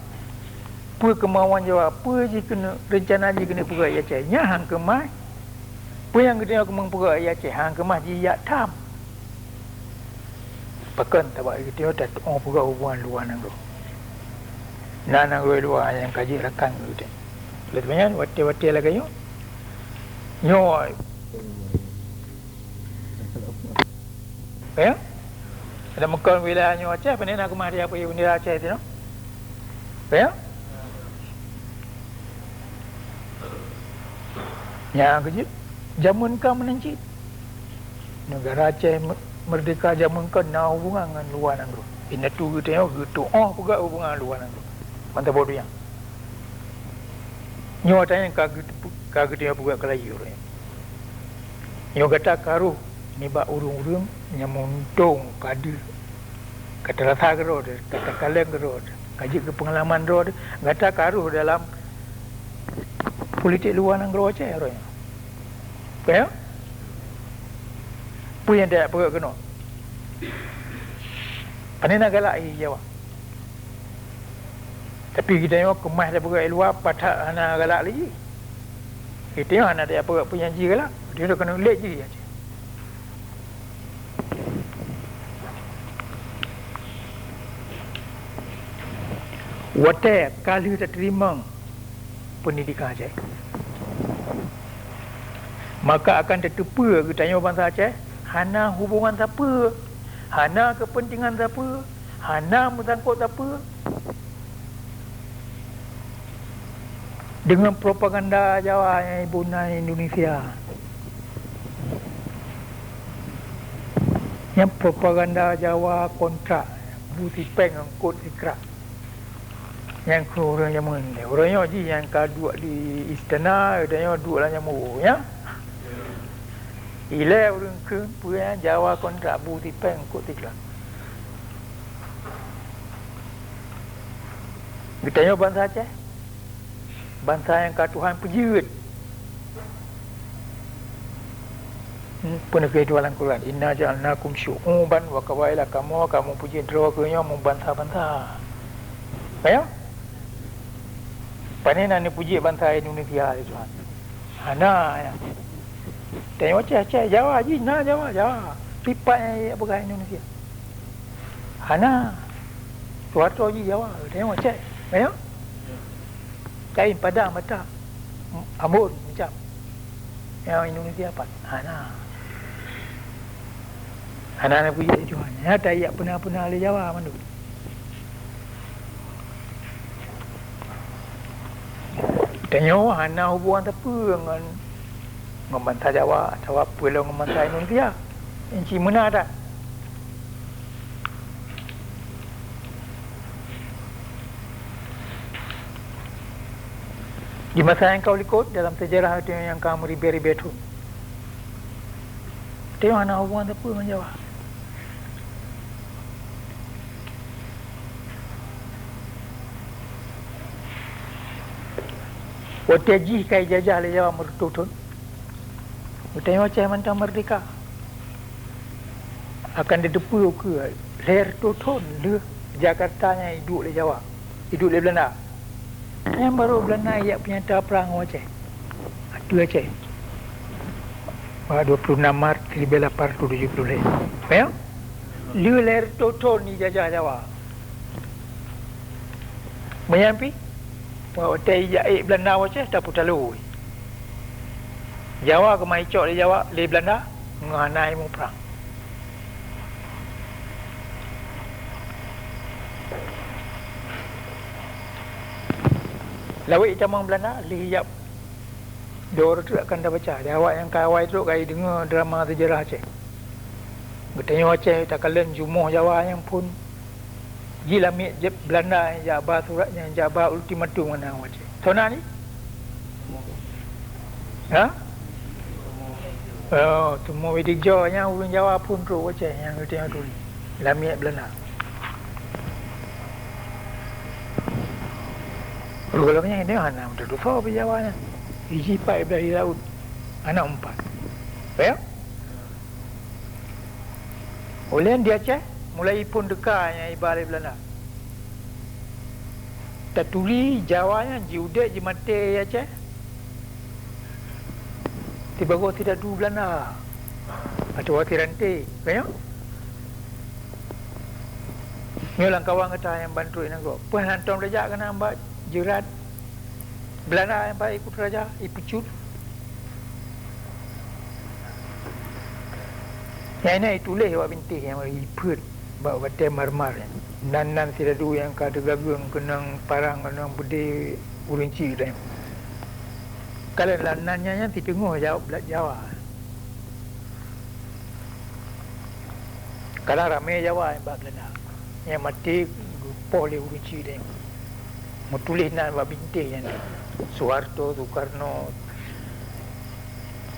Apa kemauan jawab? Apa je kena rencana je kena perai Aceh? Nya hang kemah. Apa yang kena kemang perai Aceh? Hang kemah je Yatam. Pakan tak baik kita tak perai hubungan luar nang tu. Nang luar yang kaji rakan tu. Lepas banyak wati-wati lagi yo. Yo. Ya? Ada mekal wilayahnya Aceh, apa ni nak kemah dia apa bendera Aceh tu no? Ya? Yang kerja zaman kau menencit. Negara Aceh merdeka zaman kau nak hubungan dengan luar nang tu. Ini tu kita gitu. Oh, juga hubungan luar nang tu. Mantap bodoh yang. Nyo tanya kagak dia buka kelayu orang. Nyo kata karu ni ba urung-urung nyamuntung kada kata rasa gerod kata kalian gerod kaji ke pengalaman gerod kata karu dalam politik luar nang gerod Aceh orang. Ya? Punya dak perut kena. Panina galak jawab. Tapi kita tengok kemas dia perut luar patak ana galak lagi. Kita tengok ana dia perut punya ji galak. Dia dah kena lek je aja. Wate kali tak terima pendidikan Aceh, maka akan tertupa kita tanya bangsa Aceh, hana hubungan siapa, hana kepentingan siapa, hana mengsangkut siapa dengan propaganda Jawa yang ibuna Indonesia. Yang propaganda Jawa kontra Buti Peng angkut ikrak. Yang ke orang yang mengenai orangnya je yang duduk di istana dia duduk lah yang ya. Ile orang ke punya Jawa kontrak Buti Peng angkut ikrak. Kita tanya bangsa Aceh, bangsa yang Tuhan pejut. Pernah kehidupan dalam Quran, inna ja'alnakum syu'uban wa qabaila, kamu puji deroganya membantah-bantah. Ya? Panina ni puji bangsa Indonesia ni Tuhan. Hana ya. Tengok Aceh, Jawa je, Jawa. Pipatnya apa Indonesia. Hana. Suatu je Jawa, tengok Aceh. Ya? Kain padang mata. Ambon macam. Yang Indonesia apa? Hana puji Tuhan. Ya tak ya pernah le Jawa mandu. Tengok hana hubungan apa dengan bangsa Jawa, pulau dengan bangsa Indonesia. Ini mana ada? Di masa yang kau ikut dalam sejarah itu yang kamu ribe-ribe itu, tengok hana hubungan apa dengan Jawa. Waktu ji kai jajah le Jawa mertutun. Tengok Aceh mentang merdeka. Akan didepu ke leher tutun le Jakarta nya hidup le Jawa. Hidup le Belanda. Yang baru Belanda ia punya perang Aceh. Itu Aceh. Pada 26 Maret 1870. Ya? Le leher tutun ni jajah Jawa. Menyampi hotel jahit Belanda Aceh tak putar lu. Jawa ke mai cok di Jawa di Belanda nganai mu perang. Lawik camang Belanda lihat dor tu akan dah baca. Jawa yang kawai tu kai dengar drama sejarah Aceh. Bertanya Aceh tak kalian jumuh Jawa yang pun Jilamit Belanda yang jabat suratnya, yang jabat ultimatum dengan Aceh. Sona ni? Ha? Oh, semua video yang ulun Jawa pun tu Aceh yang kita tu. Lamit Belanda. Kalau punya ini anak tu so pi Jawa nya. Isi pai dari laut. Anak 4. Ya? Oleh dia Aceh mulai pun dekanya ibalik Belanda. Tatuli Jawanya jiudek jimate Aceh. Tiba-tiba tidak dulu Belanda. Atau waktu rantai, kaya? Nyolang kawan kita yang bantu ini kok. Puan hantam raja kena ambak jerat Belanda yang baik ikut raja, ipucut. Yang ini itulah awak bintih yang ikut bawa batai marmar. Nan tidak dulu yang kata gagung kenang parang kenang budi urinci dah. Kalau lanannya yang tengok jawab Jawa. Kalau ramai Jawa yang bak Belanda. Yang mati boleh urinci dah. Mutulis nan awak bintih yang Soeharto, Soekarno,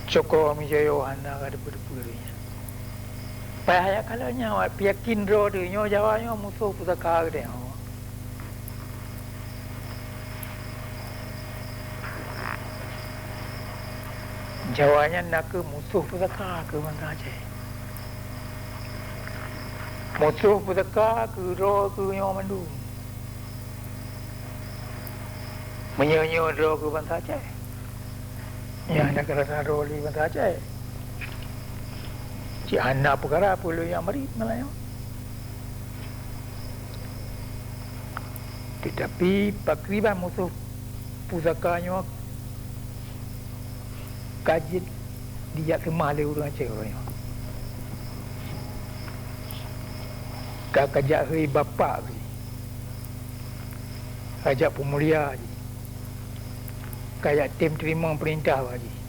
Cokro Mijoyo hana kada berpuluhnya. Payah kalau nyawa pihak Kindro tu nyo Jawa nyo musuh pusaka dia. Jawanya nak ke musuh pusaka ke Bangsa Aceh. Musuh pusaka ke ro ke nyo mandu. Menyo ro ke Bangsa Aceh. Yang nak rasa ro di Bangsa Aceh. Si anak perkara puluh yang mari Melayu. Tetapi pakriban musuh pusakanya kajit dia semah le urang Aceh orangnya. Kajak hei bapa ke. Kajak pemulia je. Kajak tim terima perintah lagi.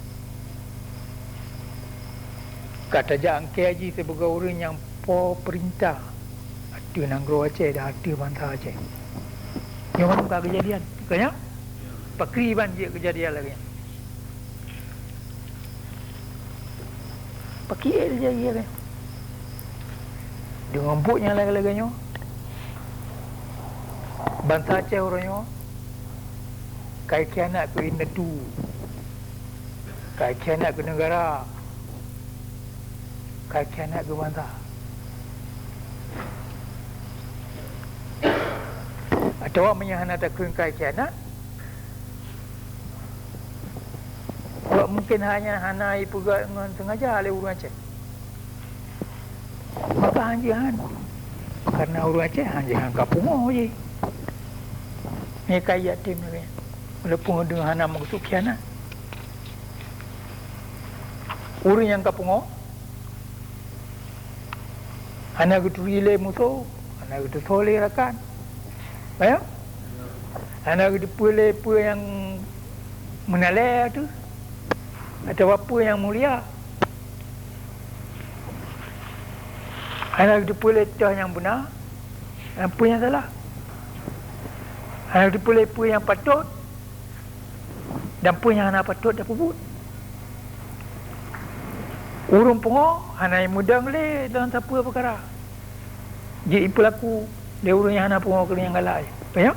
Kata jangke haji sebagai orang yang po perintah. Ada Nanggro Aceh dah ada Bangsa Aceh. Yang mana bukan kejadian? Kaya? Pakriban je kejadian lagi. Pakir je dia kan. Dengan buknya lagi-laginya. Bangsa Aceh orangnya. Kai kianat ke Indu. Kai kianat ke negara. Kai kianat ke bangsa. Atau awak menyahana takun kai kianat. Awak mungkin hanya hanai pegat dengan sengaja oleh orang Aceh. Maka hanjihan. Karena orang Aceh hanjihan kapungo je. Ni kaya tim ni. Walaupun dengan hana maksud kianat. Orang yang kapungo. Hana gitu rile musuh. Hana gitu soleh rakan. Ya? Hana gitu pulih yang menalai tu. Atau apa yang mulia. Hana gitu pulih yang benar. Apa yang salah. Hana gitu pulih yang patut. Dan pun yang hana patut dah puput. Urung pungo, hana yang mudah le dalam siapa perkara. Jadi pelaku, dia urung yang hana pungo kena yang galak. Faham?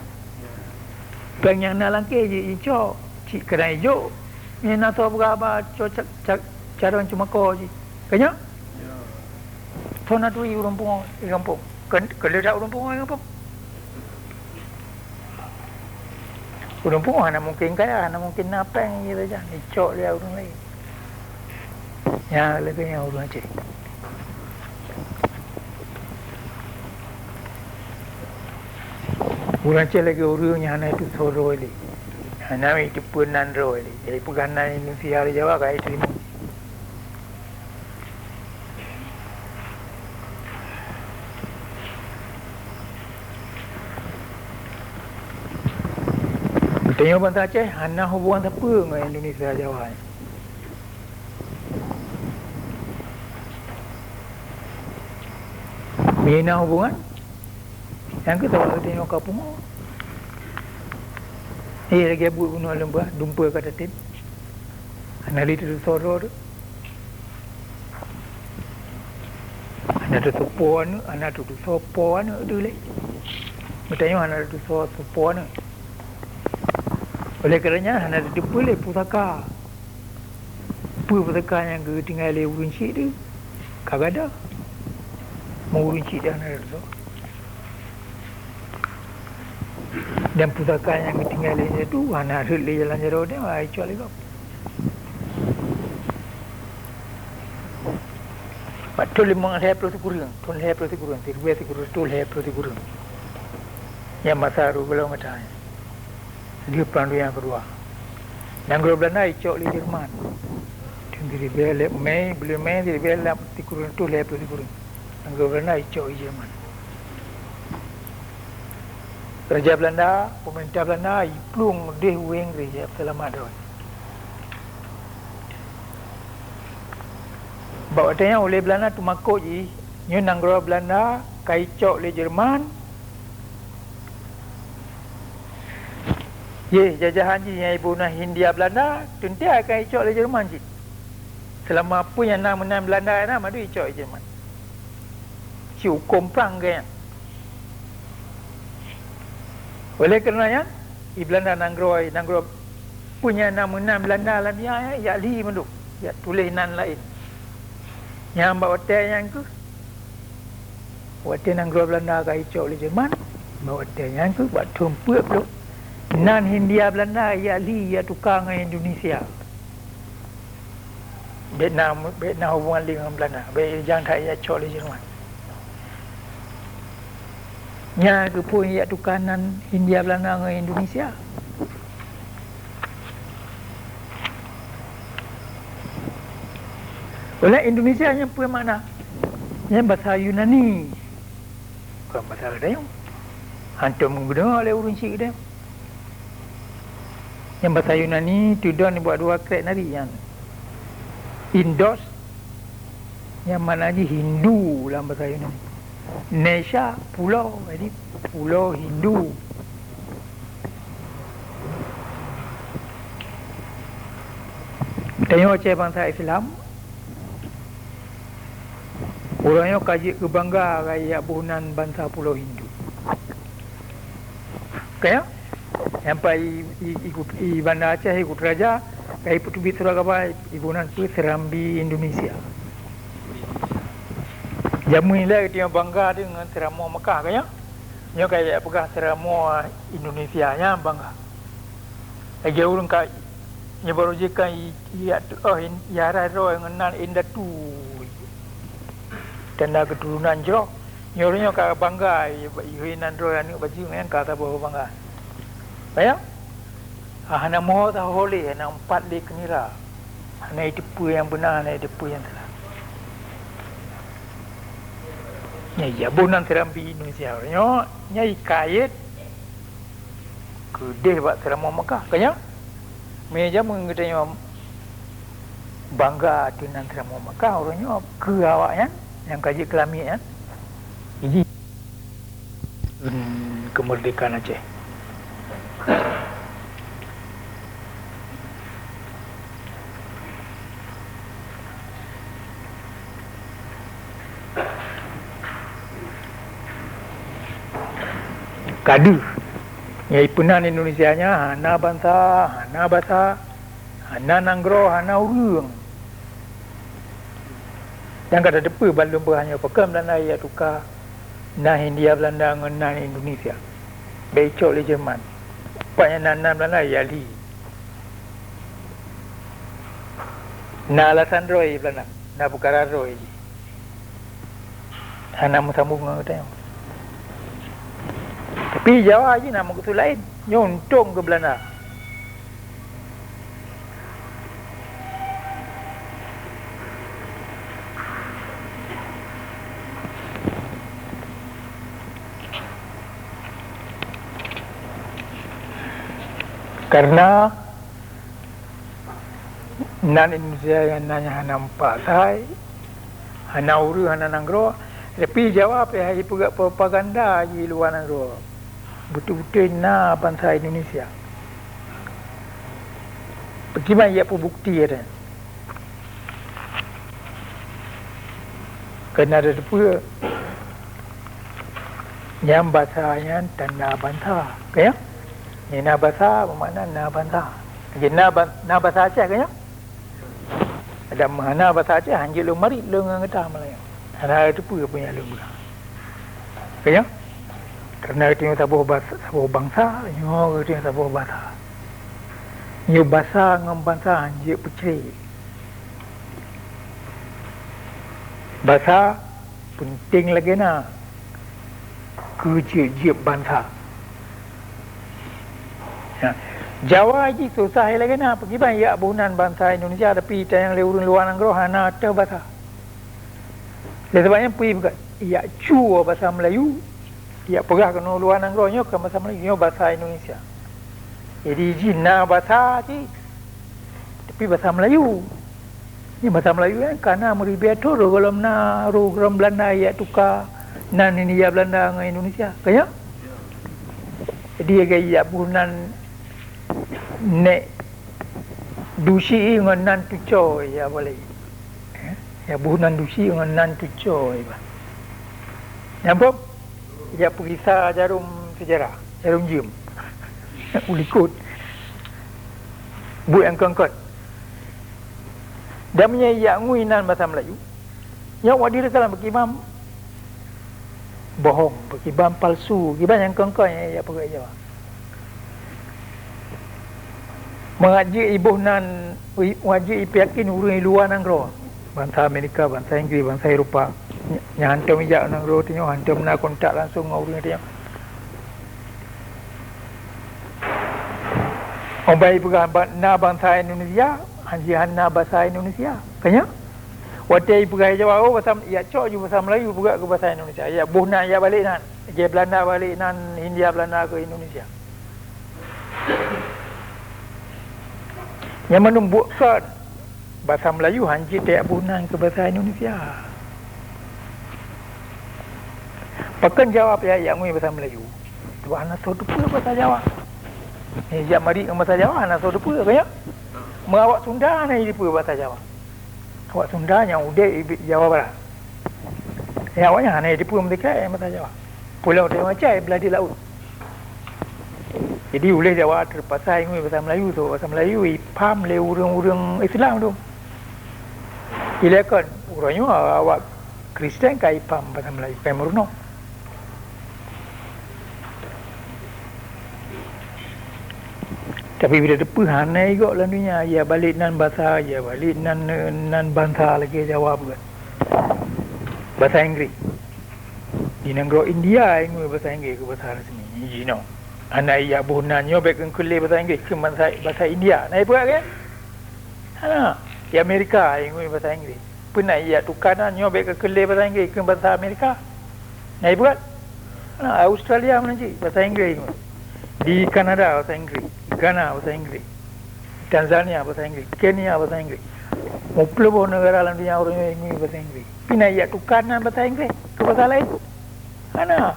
Peng yang nak langkih je, hijau. Cik kena hijau. Yang nak tahu berapa, cara cuma kau je. Faham? So nak tu urung pungo di kampung. Kalau tak urung pungo di kampung. Urung pungo hana mungkin kaya, hana mungkin napeng gitu aja. Hijau dia urung lain. Ya, lebih yang urang Aceh. Urang Aceh lagi urangnya hana itu soro ini. Hana itu pun nandro ini. Jadi peganan Indonesia di Jawa kaya terima. Bertanya Bangsa Aceh, hana hubungan apa dengan Indonesia Jawa ni? Bina hubungan yang kita waktu tengok kapung lagi abut bunuh lembah dumpa kata tim anali tu soror anak tu sopoan anak tu sopoan tu le bertanya anak tu sopoan oleh kerana anak tu boleh pusaka pusaka yang tinggal le urun syik tu kagak ada. mengurunci dah tu. Dan pusaka yang ketinggalan itu anak rela jalan jero dia ai cuak lego. Betul limang saya perlu kurang, tuan saya perlu kurang, tiga kurang, tuan saya perlu kurang. Yang masa ru belum ada. Dia pandu yang kedua. Dan kalau Belanda icok li Jerman. Tendiri bela Mei, beli Mei di bela kurang tuan saya perlu kurang. Dan kalau Belanda icok li Jerman. Raja Belanda, pemerintah Belanda iplung deh weng raja selamat dah. Bawa tanya oleh Belanda tu makok je, nyo nanggro Belanda kai cok le Jerman. Ye jajahan je yang ibu nah Hindia Belanda, tuntia kai cok le Jerman je. Selama pun yang nak menang Belanda na madu cok Jerman. Si hukum perang kan. Oleh kerenanya, Belanda nanggro punya nama Belanda lah ya li mendu, ya tulis nan lain. Yang bawa hotel yang tu, hotel nanggro Belanda kai cok le Jerman, bawa hotel yang tu buat tumpuk tu. Nan Hindia Belanda ya li ya tukang Indonesia. Vietnam hubungan dengan Belanda, jangan tak ya cok le Jerman. Nya ke pun ya tukanan Hindia Belanda dengan Indonesia. Oleh Indonesia yang punya mana? Yang bahasa Yunani. Bukan bahasa Dayak. Hantu menggunakan oleh urun cik dia. Yang bahasa Yunani tu don buat dua krek nari yang Indos yang mana je Hindu dalam bahasa Yunani. Indonesia pulau, jadi pulau Hindu. Tengok cik bangsa Islam, orangnya kaji kebangga gaya bunan bangsa pulau Hindu. Kaya, sampai ikut Bandar Aceh ikut raja, kaya putu bitura kapa ibunan tu Serambi Indonesia. Jamu ni lah dia bangga dengan Seramo Mekah kaya. Dia kayak pegang Seramo Indonesia nya bangga. Lagi orang kai nya baru je kan ya ro ngenan indah tu. Tanda keturunan jero. Nyornya ka bangga ihinan ro anu baju yang kata bawa bangga. Kaya hana moh ta holi hana empat li kenira. Hana itu yang benar, hana itu yang salah. Nyai abunan Serambi Indonesia nyai kait kedeh buat Seramo Mekah kaya meja mengetanya bangga dengan Seramo Mekah orangnya ke awaknya yang kaji kelami ya ini kemerdekaan Aceh. Kadu yang punan Indonesia nya hana bangsa, hana bahasa, hana nanggro, hana urang. Yang kata depa balum hanya pakam Belanda ya tukar nah Hindia Belanda dengan Indonesia. Becok le Jerman. Paknya nan Belanda ya li. Na alasan roi Belanda, na perkara roi. Hana sambung dengan kita. Tapi Jawa je nama kutu lain. Nyontong ke Belanda. Karena nan Indonesia yang nanya hana empat sai, hana uru, hana nanggro. Tapi Jawa apa yang pegak propaganda di luar nanggro. Betul-betul na bangsa Indonesia. Bagaimana ia pun bukti ada. Kena ada pula yang bahasanya tanda bangsa, kaya? Ini na bahasa bermakna na bangsa. Jadi na bahasa Aceh kaya? Ada mana bahasa Aceh hanya lu mari lu ngerti Melayu. Ada itu pula punya lu. Kaya? Kerana itu sabuh bahasa, sabuh bangsa, nyo itu sabuh bahasa. Nyo bahasa ngam bangsa je peceri. Bahasa penting lagi na je bangsa. Ya. Jawa je susah lagi na pergi banyak bunan bangsa Indonesia tapi yang luar negara hana ada bahasa. Sebabnya pergi bukan ya cu bahasa Melayu. Ya perah kena luar negara nyo ke bahasa Melayu, nyo bahasa Indonesia. Jadi jina bahasa je. Tapi bahasa Melayu. Ni bahasa Melayu kan karena meribet tu kalau na program Belanda ya tukar nan ini ya Belanda dengan Indonesia. Kaya? Jadi ya bunan nek dusi dengan nan tucoy ya boleh. Ya bunan dusi dengan nan tucoy bah. Nampak? Ya perisa jarum sejarah, jarum jam. Ulikut. Bu yang kengkot. Dan menyayak nguinan bahasa Melayu. Yang wadir salam berkibam bohong, berkibam palsu, berkibam yang kengkot ya pergi Jawa. Mengaji ibu nan, mengaji ipiakin urang luar negara. Bangsa Amerika, bangsa Inggeris, bangsa Eropah. Yang hantar mijak negara tu, hantar nak kontak langsung dengan urang dia. Orang baik pergi na bangsa Indonesia, hanjian na bahasa Indonesia. Kanya? Waktu pergi Jawa, oh bahasa, ya cok je bahasa Melayu pergi ke bahasa Indonesia. Ya buhnan ya balik nan. Ya Belanda balik nan, India Belanda ke Indonesia. Yang menumbuhkan bahasa Melayu hanji tak buhnan ke bahasa Indonesia. Pakan jawab ya yang ngui bahasa Melayu. Tu anak so depa bahasa Jawa. Ni jak mari dengan bahasa Jawa anak so depa kaya. Mawak Sunda ni depa bahasa Jawa. Awak Sunda yang udai Jawa Barat. Ya awaknya ni depa mereka bahasa Jawa. Pulau dia macam belah di laut. Jadi oleh Jawa terpaksa ngui bahasa Melayu tu. Bahasa Melayu ipam le urang-urang Islam tu. Ilakan urangnya awak Kristen kai ipam bahasa Melayu kai meruno. Tapi bila depa hanai juga dalam dunia, ya balik nan bahasa, ya balik nan bangsa lagi Jawa bukan. Bahasa Inggeris. Di negara India ingin bahasa Inggeris ke bahasa rasmi. You know. Anak ya buhunannya baik kuliah bahasa Inggeris ke bahasa India. Naik buat kan? Ana, di Amerika ingin bahasa Inggeris. Pernah ya tukanannya baik kuliah bahasa Inggeris ke bahasa Amerika. Naik buat. Ana, Australia mana sih bahasa Inggeris. Di Kanada bahasa Inggeris. Ghana bahasa Inggeris, Tanzania bahasa Inggeris, Kenya bahasa Inggeris. 30 negara dalam dunia orang yang ingin bahasa Inggeris. Pina ya tukaran bahasa Inggeris ke bahasa lain. Mana?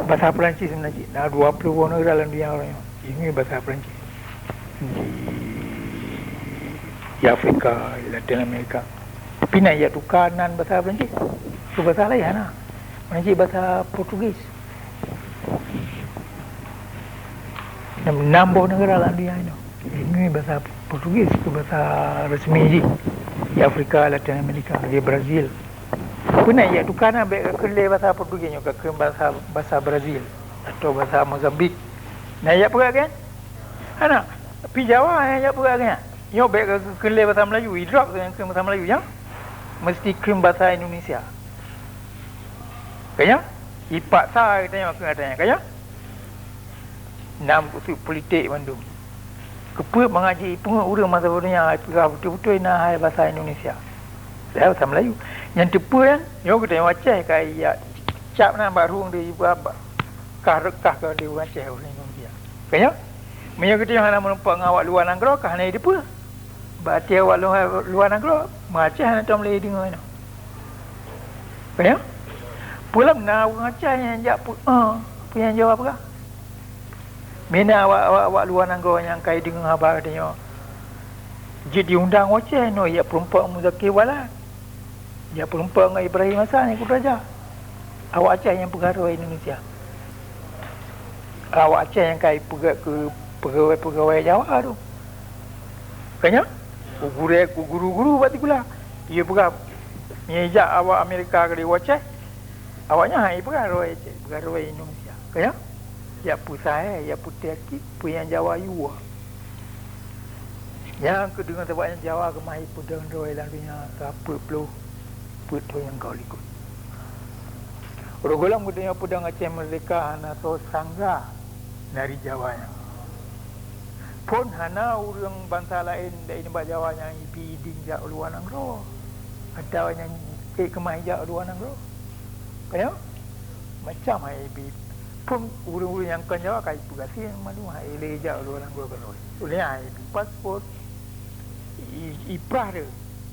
Bahasa Perancis sebenarnya. Dah 20 negara dalam dunia orang yang ingin bahasa Perancis. Di Afrika, Latin Amerika. Pina ya tukaran bahasa Perancis ke bahasa lain. Mana? Perancis bahasa Portugis. 60 negara dalam dunia ini. Ini bahasa Portugis ke bahasa resmi di Afrika, Latin Amerika, di Brazil. Pernah ya tukaran baik ke bahasa Portugisnya ke bahasa Brazil atau bahasa Mozambik. Nah ya pergi kan? Anak, pi Jawa ya pergi kan? Yo baik ke bahasa Melayu, drop dengan ke bahasa Melayu ya. Mesti ke bahasa Indonesia. Kaya? Ipaksa kita tanya kaya? 6 usul politik Bandung. Kepa mengaji pengurus masa dunia betul-betul nak bahasa Indonesia. Saya bahasa Melayu. Yang tepa kan, yo kita wacah kayak cap nak baru dia buat rekah ke dia wacah orang Indonesia. Kaya? Menyo kita yang nak menumpang awak luar negara kah ni depa. Berarti awak luar negara macam nak tom lady dengan. Kaya? Pulang nak ngacah yang jak punya jawab apa? Mina awak luar negara yang kait dengan khabar katanya. Jadi diundang wacah no ya perempuan Muzakir Wala. Ya perempuan dengan Ibrahim Hasan ikut raja. Awak acah yang pegawai Indonesia. Awak acah yang kait pergi ke pegawai Jawa tu. Kanya? Guru-guru buat ikulah. Dia pergi. Nyejak awak Amerika ke dia wacah. Awaknya hai beraroi je, beraroi Indonesia. Kaya? Ya pusai, ya putih yang Jawa yuwa. Yang kedua sebabnya Jawa kemai pudang roi lalunya apa pelu putu yang kau likut. Orang-orang mudanya pudang Aceh Merdeka hana so sangga dari Jawanya. Pun hana orang bangsa lain dari tempat Jawa yang ipi dinjak luar nangro. Ada yang kemai jak luar nangro. Kaya? Macam hai ipi. Pun orang-orang yang kan Jawa kai pugasi yang malu hai lejak luar nangro kalau. Oleh hai ipi pasport iprah dia.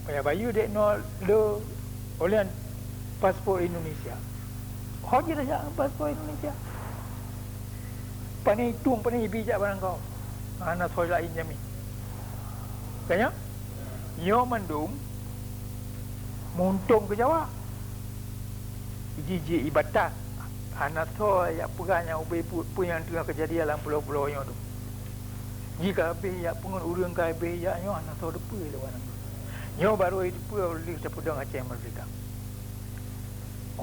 Payah bayu dek no le oleh pasport Indonesia. Haji dah pasport Indonesia. Pani tung pani bijak barang kau. Anak soal lain jami. Kaya? Nyo mandum muntung ke Jawa. Jiji ibadah. Anak soal ya peganya ubay pun yang tengah kejadian dalam pulau-pulau yang tu. Jika habis ya pengun urang kai habis ya nyo anak soal depu le barang. Nyo baru itu oleh sepudang Aceh Merdeka.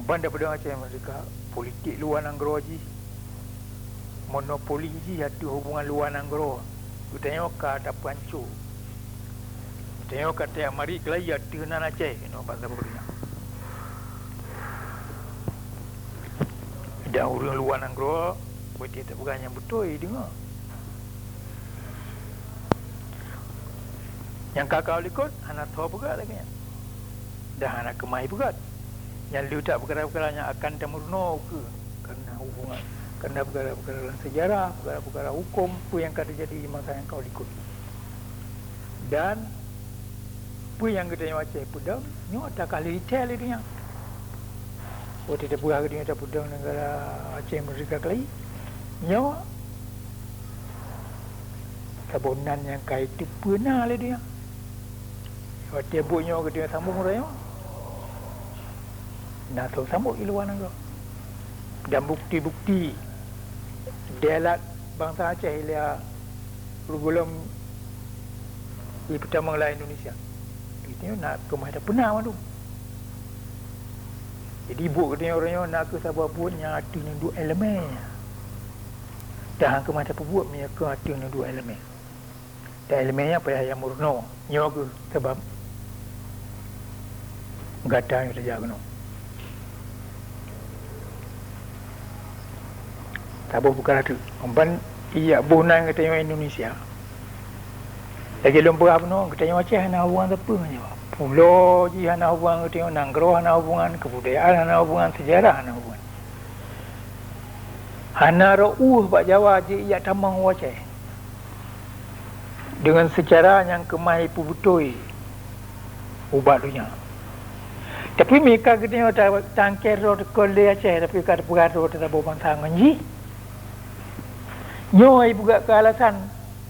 Banda pedang Aceh Merdeka, politik luar nanggro ji. Monopoli ji ada hubungan luar nanggro. Kita tengok ada pancu. Kita tengok kata mari kelai ada nan Aceh, no bangsa Borneo. Dan orang luar nanggro, buat dia tak bukan yang betul dengar. Yang kakak likut, anak tahu juga lagi. Dah anak kemai juga. Yang lu tak perkara-perkara yang akan temurno ke kerana hubungan, kerana perkara-perkara sejarah, perkara-perkara hukum apa yang akan terjadi di masa yang kau ikut. Dan apa yang kita yang Aceh Pudang nyo tak kali detail dia. Oh tidak pula dia tak Pudang negara Aceh Merdeka kali. Nyo sabonan yang kait tu pernah le dia. Waktu bunyo dia sambung raya. Nak tahu sambung iluan anggo. Dan bukti-bukti dialat bangsa Aceh ia rugulum di pertama lain Indonesia. Itu nak ke mana pernah madu. Jadi ibu katanya orangnya nak ke sabah buatnya artinya dua elemen. Dah ke mana buat punya ke artinya dua elemen. Dan elemennya apa yang murno. Nyo sebab gata yang terjaga no. Tabu bukan itu. Umpan iya bunan katanya Indonesia. Lagi lumpur apa no katanya Aceh hana hubungan apa macam. Pulau ji hana hubungan katanya nanggro hana hubungan kebudayaan hana hubungan sejarah hana hubungan. Hana rauh bak Jawa ji iya tamang Aceh. Dengan secara yang kemai pubutoi ubat dunia. Tapi mereka katanya tangkir roh kolej Aceh tapi kada pergaro tetap bangsa nganji. Nyoi buka ke alasan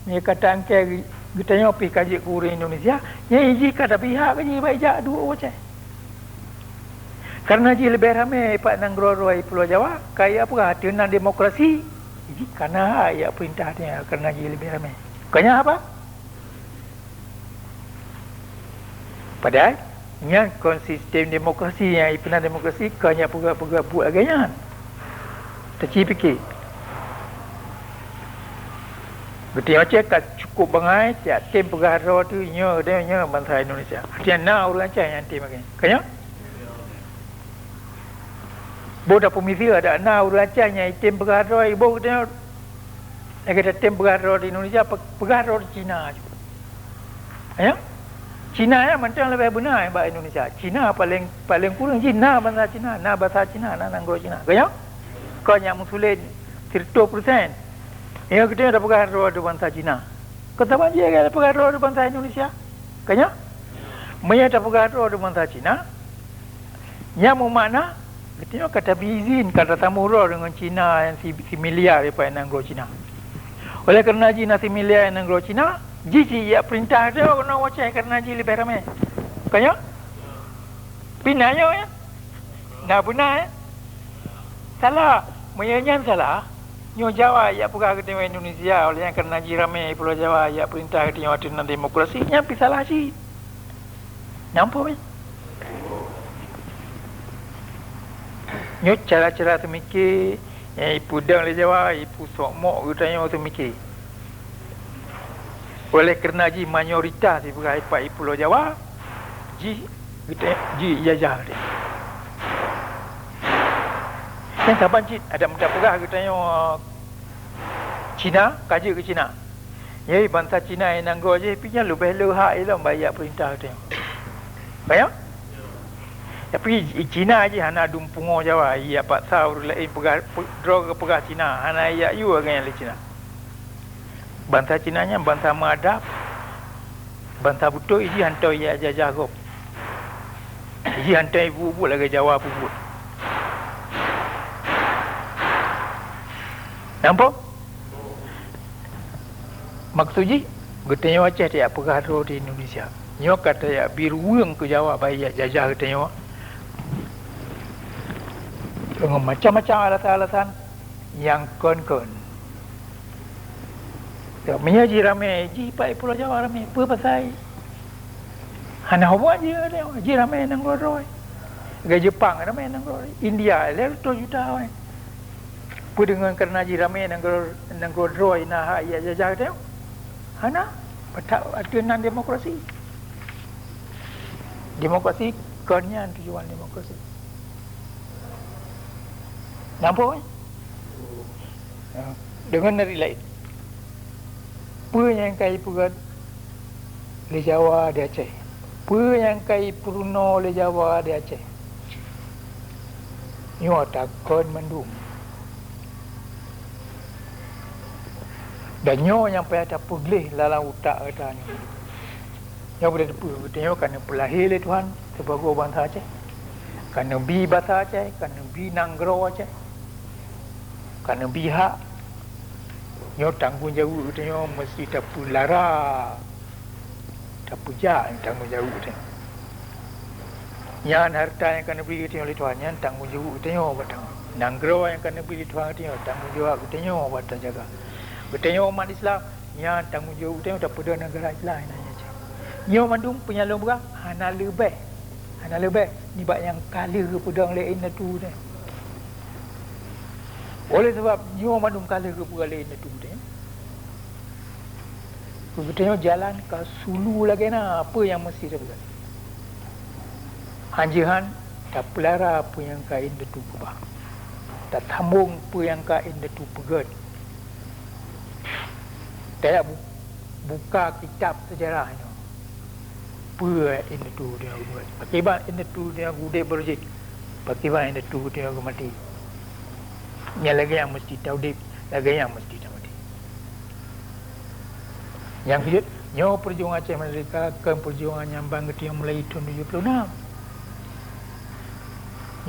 mereka tangkir katanya pergi kaji kuri Indonesia. Yang iji kada pihak kaji baik jak dua Aceh. Karena ji lebih ramai Pak Nanggro-roi Pulau Jawa kaya apa hatian demokrasi. Iji karena ya perintahnya karena ji lebih ramai. Kanya apa? Padahal nya konsisten demokrasi yang ipena demokrasi kanya pegak-pegak buat agaknya. Terci fikir. Betul Aceh kat cukup bangai tiap tim pergara tu nya bangsa Indonesia. Dia nak orang Aceh yang tim agaknya. Kanya? Boda pemisi ada nak orang Aceh yang tim pergara ibu dia lagi ada tim pergara di Indonesia pergara di Cina juga. Kanya? Cina ya macam lebih benar bahasa Indonesia. Cina paling kurang Cina bahasa Cina, na bahasa Cina, na nanggro Cina. Kaya? Kau yang musulit 30%. Ya kita ada perkara di bangsa Cina. Kata banjir ada perkara di bangsa Indonesia. Kaya? Mereka ada perkara di bangsa Cina. Yang mana? Kita kata berizin, kata tamura dengan Cina yang similar daripada nanggro Cina. Oleh kerana Cina similar dengan nanggro Cina, Jiji ya perintah dia kena wacai kerana ji lebih ramai. Kaya? Pinanya ya? Nah benar ya? Salah. Menyanyian salah. Nyo Jawa ya pula ketemu Indonesia oleh yang kerana ji ramai Pulau Jawa ya perintah ketemu hatian demokrasi. Nyampi salah si. Nampak ya? Nyo cara-cara temikir yang ipu dang le Jawa, ipu sokmok katanya temikir. Oleh kerana ji mayoritas ibu ipa Pulau Jawa, ji jajah dia. Yang saban cik ada muda pegah katanya Cina, kaji ke Cina. Yai bangsa Cina yang nanggo je pinya lebih lehak ilah bayar perintah dia. Bayar? Tapi Cina aja hana dumpungo Jawa, ia paksa urulai pegah draw ke pegah Cina, hana ia you agaknya le Cina. Bangsa Cina nya bangsa madap, bangsa betul iji hantar ia jajah gop. Iji hantar ibu-ibu lagi Jawa pun. Nampak? Maksudnya, katanya macam dia pegah draw di Indonesia. Nyo kata ya biruang ke Jawa bayar jajah katanya. Dengan macam-macam alasan-alasan yang kon-kon. Tak menyaji ramai, ji Pak Pulau Jawa ramai, apa pasal? Hana hawa je dia, ji ramai nang roi. Gaya Jepang ramai nang roi, India le 2 juta oi. Pu dengan kerana ji ramai nang roi nah ya jajah dia. Hana patak aturan demokrasi. Demokrasi konnya tujuan demokrasi. Nampak kan? Dengan dari lain. Apa yang kai pugat le Jawa di Aceh. Apa yang kai Purno le Jawa di Aceh. Nyo takon mendung. Dan nyo yang payah tak pulih lalang utak katanya. Nyo boleh tengok kerana pelahir le Tuhan sebagai bangsa Aceh. Kerana bi bahasa Aceh, kerana bi nanggro Aceh. Kerana bihak nyo tanggungjawab tengok mesti tak pulara tak puja tanggungjawab tengok yang harta yang kena beri tengok oleh Tuhan yang tanggungjawab tengok batang nanggro yang kena beri Tuhan tengok tanggungjawab tengok batang jaga tengok umat Islam yang tanggungjawab tengok tak pada negara Islam nyo mandung penyalung berang hana lebih ni bak yang kala pedang lain tu dah. Oleh sebab nyo mandung kala ke lain tu dah. Betulnya jalan ke sulu lagi na apa yang mesti dia buat. Hanjihan tak pelara apa yang kain tu kubah. Tak tambung apa yang kain tu pegat. Tak buka kitab sejarahnya. Apa ini tu dia buat. Pakiban ini tu dia gudek berjik. Pakiban ini tu dia mati. Yang lagi yang mesti tahu dip, lagi yang mesti tahu dip. Yang kedua, nyo perjuangan Aceh Merdeka ke perjuangan yang bangkit yang mulai tahun 76.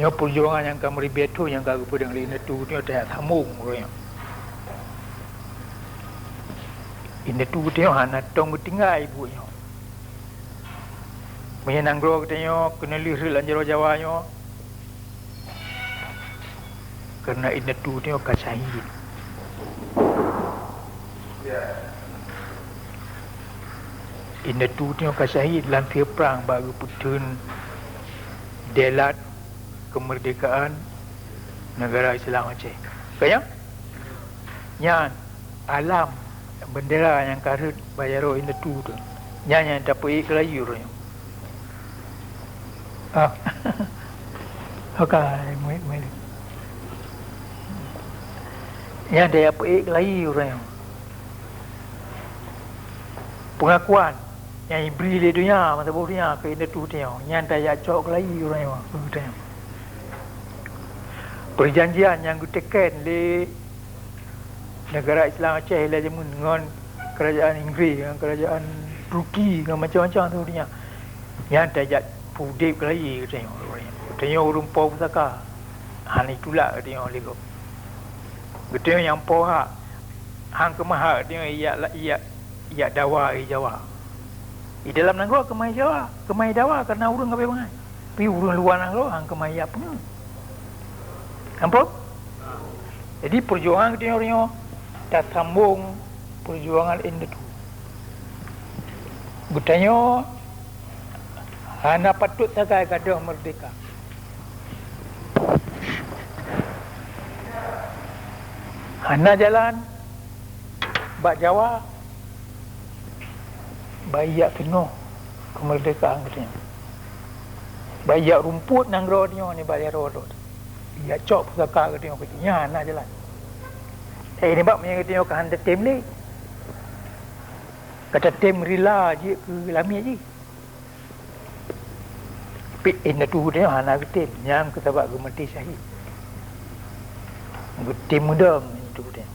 Nyo perjuangan yang kamari betul yang kagak pedang lain tu dia tak sambung orang. Ini tu dia hana tong tinggal ibu nyo. Menyenang gro katanya kena lirik lanjaro Jawa nyo. Kerana ini tu dia kasahid. Ini tu dia kasahid lantir perang baru putun delat kemerdekaan negara Islam Aceh. Kaya? Yang alam bendera yang karut bayaro ini tu. Yang dapat ikhlayu orang. Okay, mai. Yang dia peik lagi orang. Pengakuan yang beri le dunia masa dunia ke ini tu dia. Yang dia cok lagi orang yang. Perjanjian yang ditekan le negara Islam Aceh le dengan kerajaan Inggeris, dengan kerajaan Turki, dengan macam-macam tu dia. Yang dia pudip lagi tengok orang. Tengok rumpau pusaka. Hal itulah tengok lego. Tengok yang pohak hang kemah tengok ia dawa Jawa. Di dalam negara kemai Jawa, kemai dawa kerana urang gabe bangai. Pi urang luar negara hang kemai ia pun. Nampak? Jadi perjuangan tengok tak sambung perjuangan ini tu. Bertanya hana patut sagai gadah merdeka. Hana jalan bak Jawa bayak penuh kemerdekaan katanya. Bayak rumput nang rodnya ni balik rodot. Ya cok pusaka katanya katanya hana jalan. Ini bak punya katanya ke handa tim ni. Kata tim rila je ke lami je. Tapi ini tu dia hana tim yang kesabak ke mati syahid. Tim muda itu dia.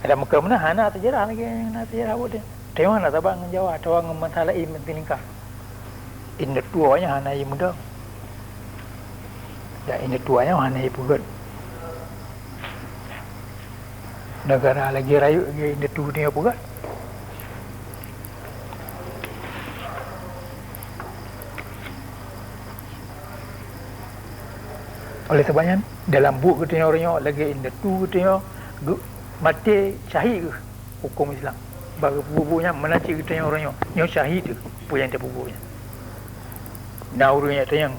Ada muka mana hana terjerah lagi hana terjerah buat dia. Tema nak tabang dengan Jawa, tawang dengan masalah ini penting lingkar. Ini tuanya hana yang muda. Dan ini tuanya hana yang purut. Negara lagi rayu lagi ini tu dia purut. Oleh sebabnya dalam buku katanya orangnya lagi inda tu katanya mati syahid ke hukum Islam. Bagi bukunya menanci katanya orangnya yang syahid tu punya dia bukunya. Nah orangnya tu yang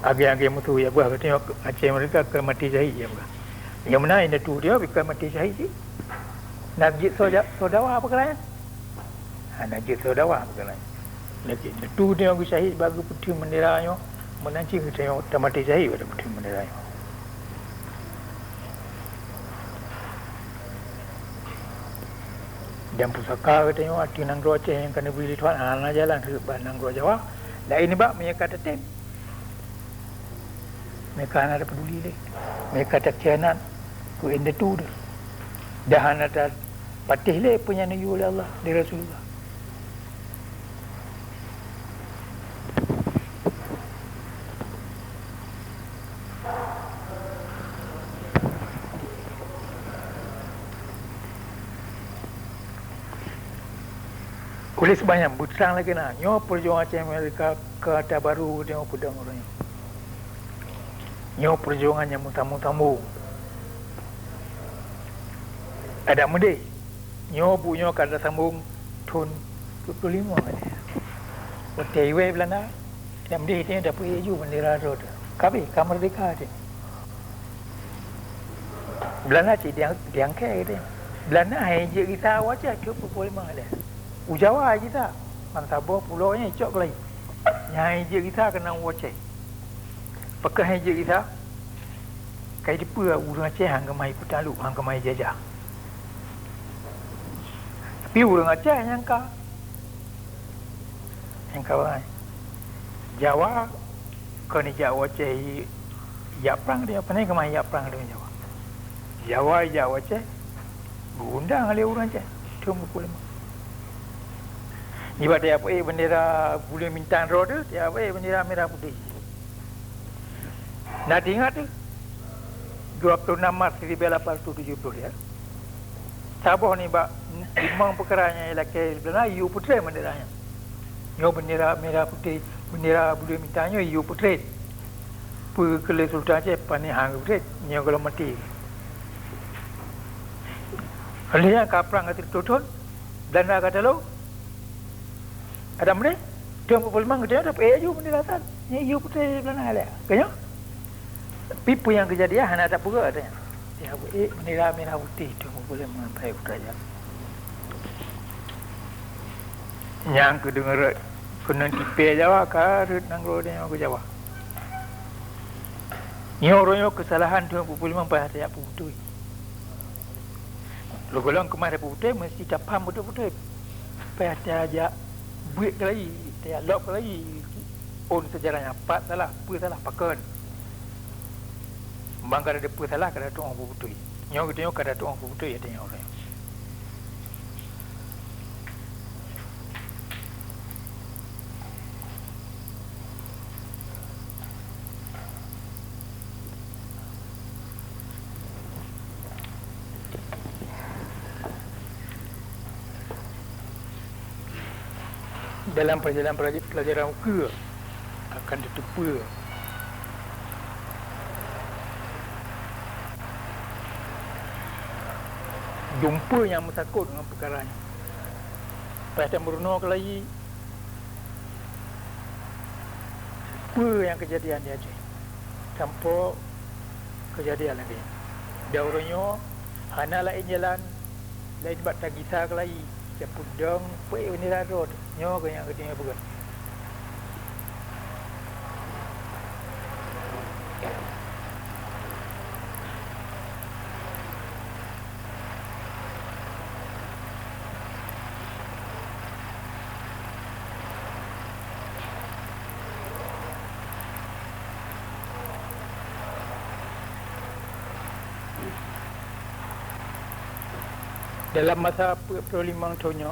agak-agak mutu ya buah katanya Aceh mereka ke mati syahid ya buah. Yang mana inda tu dia bukan mati syahid sih. Najib sodawa apa kerana? Najib sodawa apa kerana? Lagi inda tu dia yang syahid bagi putih mendiranya. Menanci kita yang mati syahid pada putih bendera. Dan pusaka kita yang arti Nanggro Aceh yang kena beli tuan anak jalan ke Nanggro Jawa. Dan ini bak mereka kata tem. Mereka ada peduli lagi. Mereka tak kianat ku inda tu dah. Dah ada patih le punya nabi oleh Allah di Rasulullah. Oleh sebanyak butrang lagi nak nyo perjuangan Aceh Amerika ke atas baru dia pedang orangnya. Nyo perjuangannya mutamu-tamu. Ada mede. Nyo bunyo kada sambung tun 25 ada. Hotel we Belanda. Dia mede dia dapat eju bendera road. Kabe kamerdeka dia. Belanda cik dia angkat dia. Belanda hanya kita wajah cukup 25 ada. Ujawa kita Mantabo pulau nya cok lagi. Yang je kita kena wacai. Pakai je kita kai depa urang Aceh hang mai putalu hang mai jajah. Tapi urang Aceh nyangka wai. Jawa kena Jawa Aceh ya perang dia apa ni kemai ya perang dia Jawa. Jawa Aceh gundang oleh urang Aceh. Cuma pukul 5. Ibarat dia apa bendera bulu bintang roda, dia apa bendera merah putih. Nak ingat tu 26 Mac 1870 dia. Sabah ni bak limang perkaranya ialah ke sebenarnya you portrait benderanya. Yo bendera merah putih, bendera bulu bintangnya you portrait. Pu kele Sultan Aceh pani hang portrait, nyo kalau mati. Halnya kaprang ati tutun dan nak kata lo ada mana? Dia memang dia ada ju bendera tan. Ni you putih belana ala. Kaya? Pipu yang kejadian hana tak pura katanya. Dia bendera merah putih tu boleh mengampai kerajaan. Yang ku dengar kena tipe Jawa karut Nanggro dia ke Jawa. Ni orangnya kesalahan tu boleh mengampai hati apa betul. Lo golong kemari putih mesti tak paham betul-betul. Supaya dia ajak buat lagi, dia lop lagi. On sejarahnya pat salah, pu salah pakan. Bang kada ada pu salah kada tu orang betul. Nyok dia kada tu orang betul ya dia orang. Dalam perjalanan pelajaran muka akan tertupa jumpa yang mesakut dengan perkaranya. Pada merenung lagi apa yang kejadian di Aceh tanpa kejadian lagi. Dah orangnya hana lain jalan lain bat tagisa ke lagi cepudang pe ni road nyo ke yang ketinggal bukan. Dalam masa 45 tahunnya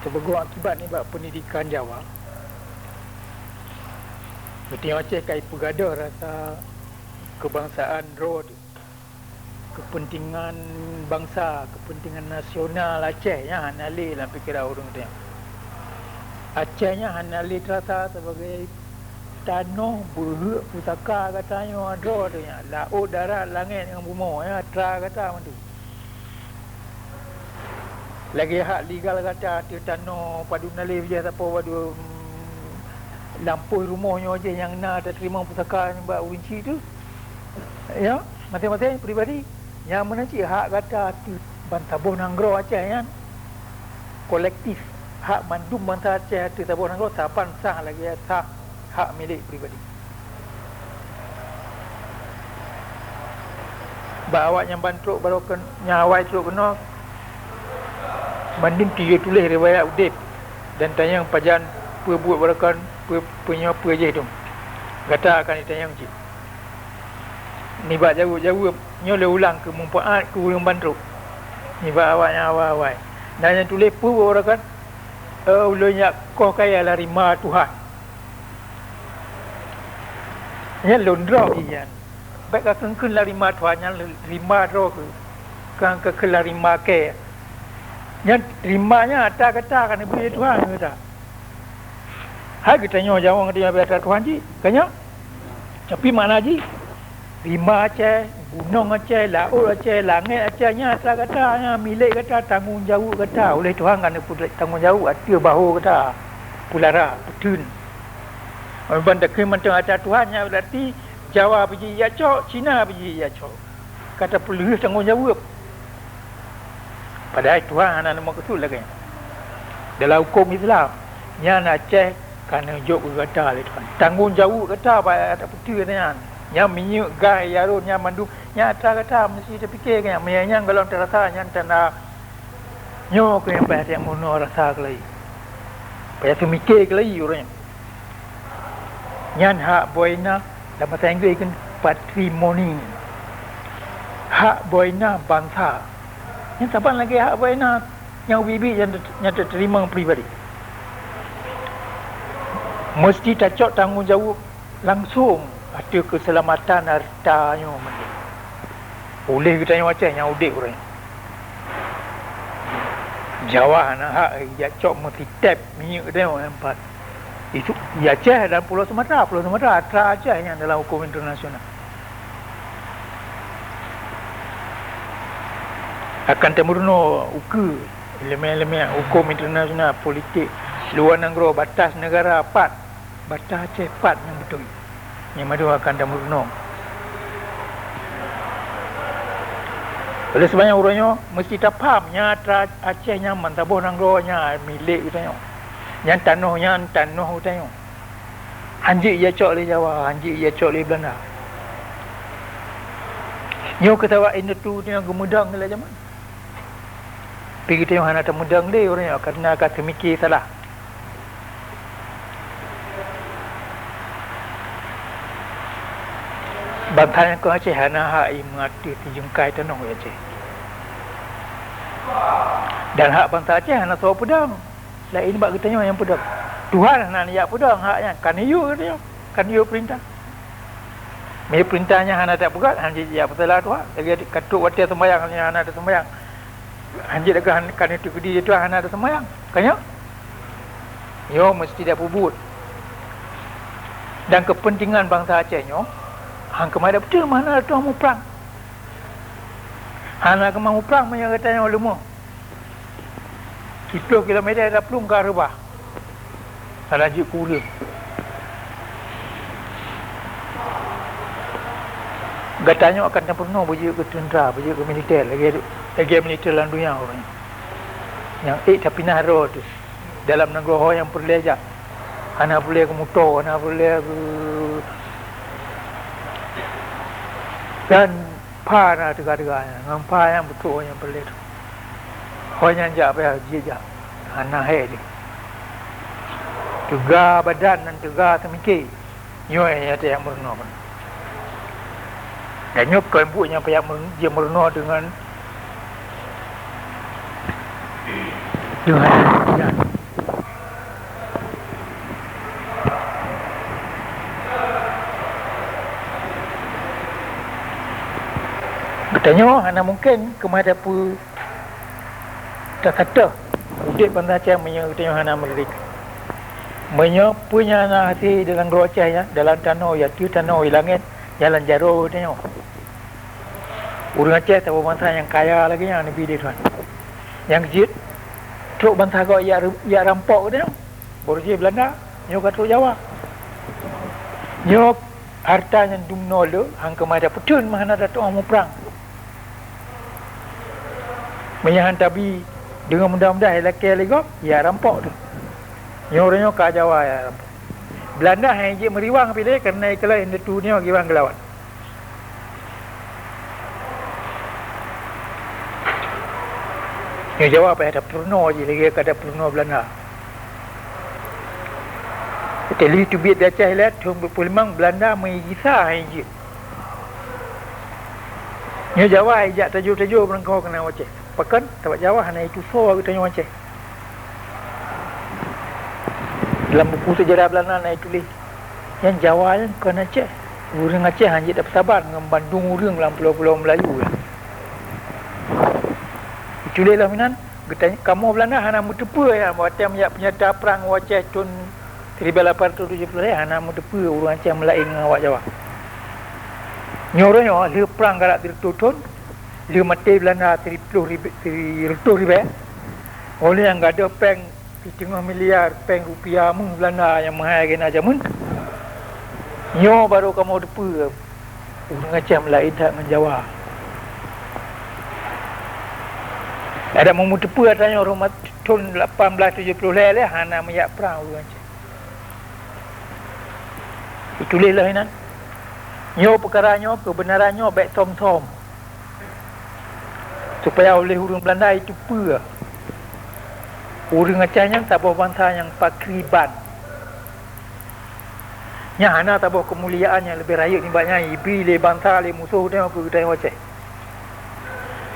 sebagai akibat ni bab pendidikan Jawa berarti Aceh kai pegadah rasa kebangsaan road kepentingan bangsa, kepentingan nasional Aceh ya hanali dalam fikiran orang dia. Acehnya hanali terasa sebagai tanah berhak pusaka katanya ada tu ya, laut darat langit dengan bumi ya tra kata macam tu. Lagi hak legal kata tu tanah padu nalih je siapa padu lampu rumahnya aja yang nak terima pusaka yang buat urinci tu. Ya, masing-masing peribadi yang mana cik hak kata tu Bantabuh Nanggro Aceh kan. Kolektif hak mandum bangsa Aceh tu Tabuh Nanggro tapan sah lagi sah hak milik pribadi. Bawa yang bantuk baru nyawai teruk kena banding tiga tulis riwayat Udip dan tanya pajan buat barakan punya apa je tu. Kata akan ditanya cik. Ni bak jauh-jauh nyolah ulang ke mumpaat ke urang bantuk. Ni bak awaknya awal-awal. Dan yang tulis pun barakan ulunnya kau kaya lari ma Tuhan. Nya londro ian baik akan ke larima tuanya lima ro kan ke larima ke nya rimanya ada kata kan ibu Tuhan kata ha kita nyo jawang dia biasa Tuhan ji kanya tapi mana ji lima Aceh gunung Aceh laut Aceh langit Aceh nya ada katanya milik kata tanggungjawab kata oleh Tuhan kan tanggungjawab ada bahu kata pulara putun. Benda kementerian atas Tuhannya berarti Jawa pergi ya cok, Cina pergi ya cok. Kata perlu tanggungjawab. Padahal Tuhan anak nama ketul lagi. Dalam hukum Islam, yang Aceh kerana jok kata oleh Tuhan. Tanggungjawab kata pada atas putih katanya. Yang minyak gai yarun yang mandu, yang atas kata mesti terfikir kan. Yang kalau terasa yang tanda nyok yang pada yang mono rasa kelai. Pada semikir kelai orangnya. Yang hak boina dalam bahasa Inggeris kan patrimoni. Hak boina bangsa. Yang taban lagi hak boina yang bibi yang terima pribadi. Mesti tacok tanggungjawab langsung ada keselamatan hartanya. Boleh kita yang macam yang udik orang. Jawa nak hak ya cok mesti tap minyak dia empat. Itu ya Aceh dan Pulau Sumatera atra Aceh yang dalam hukum internasional. Akan temurno uku elemen-elemen hukum internasional politik luar negara batas negara pat batas Aceh pat yang betul yang madu akan temurno. Oleh sebabnya orangnya mesti tak faham nya atra Aceh yang Bantabuh Nanggro nya milik kita yang tanah tengok. Anjik ia cok le Jawa, anjik ia cok le Belanda. Nyo ketawa ini tu dia gemudang le zaman. Pergi tengok hana temudang le orangnya kerana kata mikir salah. Bangsa ko Aceh hana hak mengerti tijungkai tanah Aceh. Dan hak bangsa Aceh hana sawa pedang. Lain bak katanya yang pedang. Tuhan nak niat pedang haknya. Kan you katanya. Kan you perintah. Mereka perintahnya hana tak pegat. Hanjit ya betul lah Tuhan. Lagi katuk watia sembayang. Hana ada sembayang. Hanjit dekat kan itu kedi itu hana ada sembayang. Kanya? Yo mesti dia pubut. Dan kepentingan bangsa Acehnya. Hang kemana betul mana Tuhan mau perang. Hana kemana mau perang. Mereka katanya ulama. 10 kilometer dah pelung ke Rebah. Salah juk kurang. Katanya akan sempurna baju ke tentera, baju ke militer, lagi militer dalam dunia orang. Yang tapi naro tu dalam negara yang boleh aja. Anak boleh ke motor, anak boleh ke dan pana tegak-tegaknya, ngampa yang betul yang boleh tu. Hanya jak apa dia. Anak dia. Tegak badan dan tegak temikir. Nyoy yang merena pun. Dan nyok kembuknya pihak dia merena dengan katanya anak mungkin kemada pu tak kata udik bandar menyertai anak melirik punya anak hati dalam roca ya dalam tanah ya tu tanah langit jalan jaro tengok orang Aceh tahu bangsa yang kaya lagi yang Nabi dia tuan yang kecil truk bangsa kau ya rampok tengok baru je Belanda nyok truk Jawa nyok harta yang dumno le hang kemada putun mana datuk mau perang menyahan tabi dengan mudah-mudah laki lagi ya rampok tu nyok ka Jawa ya rampok Belanda hang je meriwang pilih kerana ikalah yang tu ni bagi orang gelawan Yang jawab apa ada purno je lagi ada purno Belanda. Teli tu biat dia cah lihat tu memang Belanda mengisah je. Yang jawab ajak tajuk-tajuk berengkau kena waceh. Pakan tak jawab hanya itu so aku tanya waceh. Dalam buku sejarah Belanda naik tulis yang jawab yang kena Aceh. Orang Aceh hanya tak sabar dengan Bandung orang dalam pulau-pulau Melayu lah. Tulis lah minan kamu Belanda hana mutepa ya waktu penyerta perang Aceh tahun 1870 hana mutepa orang Aceh melain dengan awak Jawa nyoranya dia perang galak 30 tahun dia mati Belanda 30 ribu oleh yang ada peng 3 miliar peng rupiah mun Belanda yang mahal kena jamun nyo baru kamu depa orang Aceh melain tak dengan Jawa. Ada memutepa katanya orang tahun 1870 lah hana mayak perang orang Aceh. Itulah ini. Nyo perkaranya kebenarannya baik tom-tom. Supaya oleh orang Belanda itu pula. Orang Acehnya tak bawa bangsa yang pakriban. Nya hana tak bawa kemuliaan yang lebih rakyat ni banyak ibi le bangsa le musuh dia aku tengok Aceh.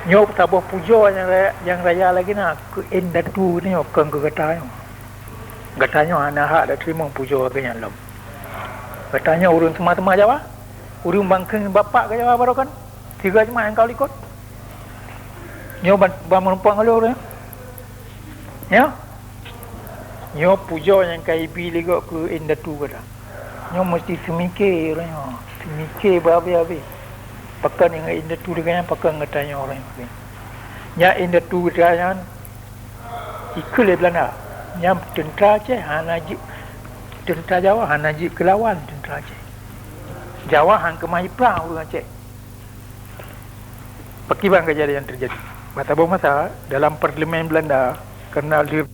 Nyok tabuh puja yang raya lagi nak ke endatu ni kan ke katanya anak hak dah terima puja ke yang lom katanya urun teman-teman Jawa urun bangkeng bapak ke Jawa baru kan 3 jemaah yang kau ikut nyok menumpang kalau orang ya nyok puja yang kaibi lagi ke endatu kata nyok mesti semikir orangnya semikir babi-babi pakan yang indah tu dengan pakan ngetanya orang ni. Nya indah tu dengan ikut Belanda. Nya tentera Aceh hanaji tentera Jawa hanaji kelawan tentera Aceh. Jawa hang kemai perang orang Aceh. Pakiban kejadian terjadi. Mata masa dalam parlimen Belanda kerana dia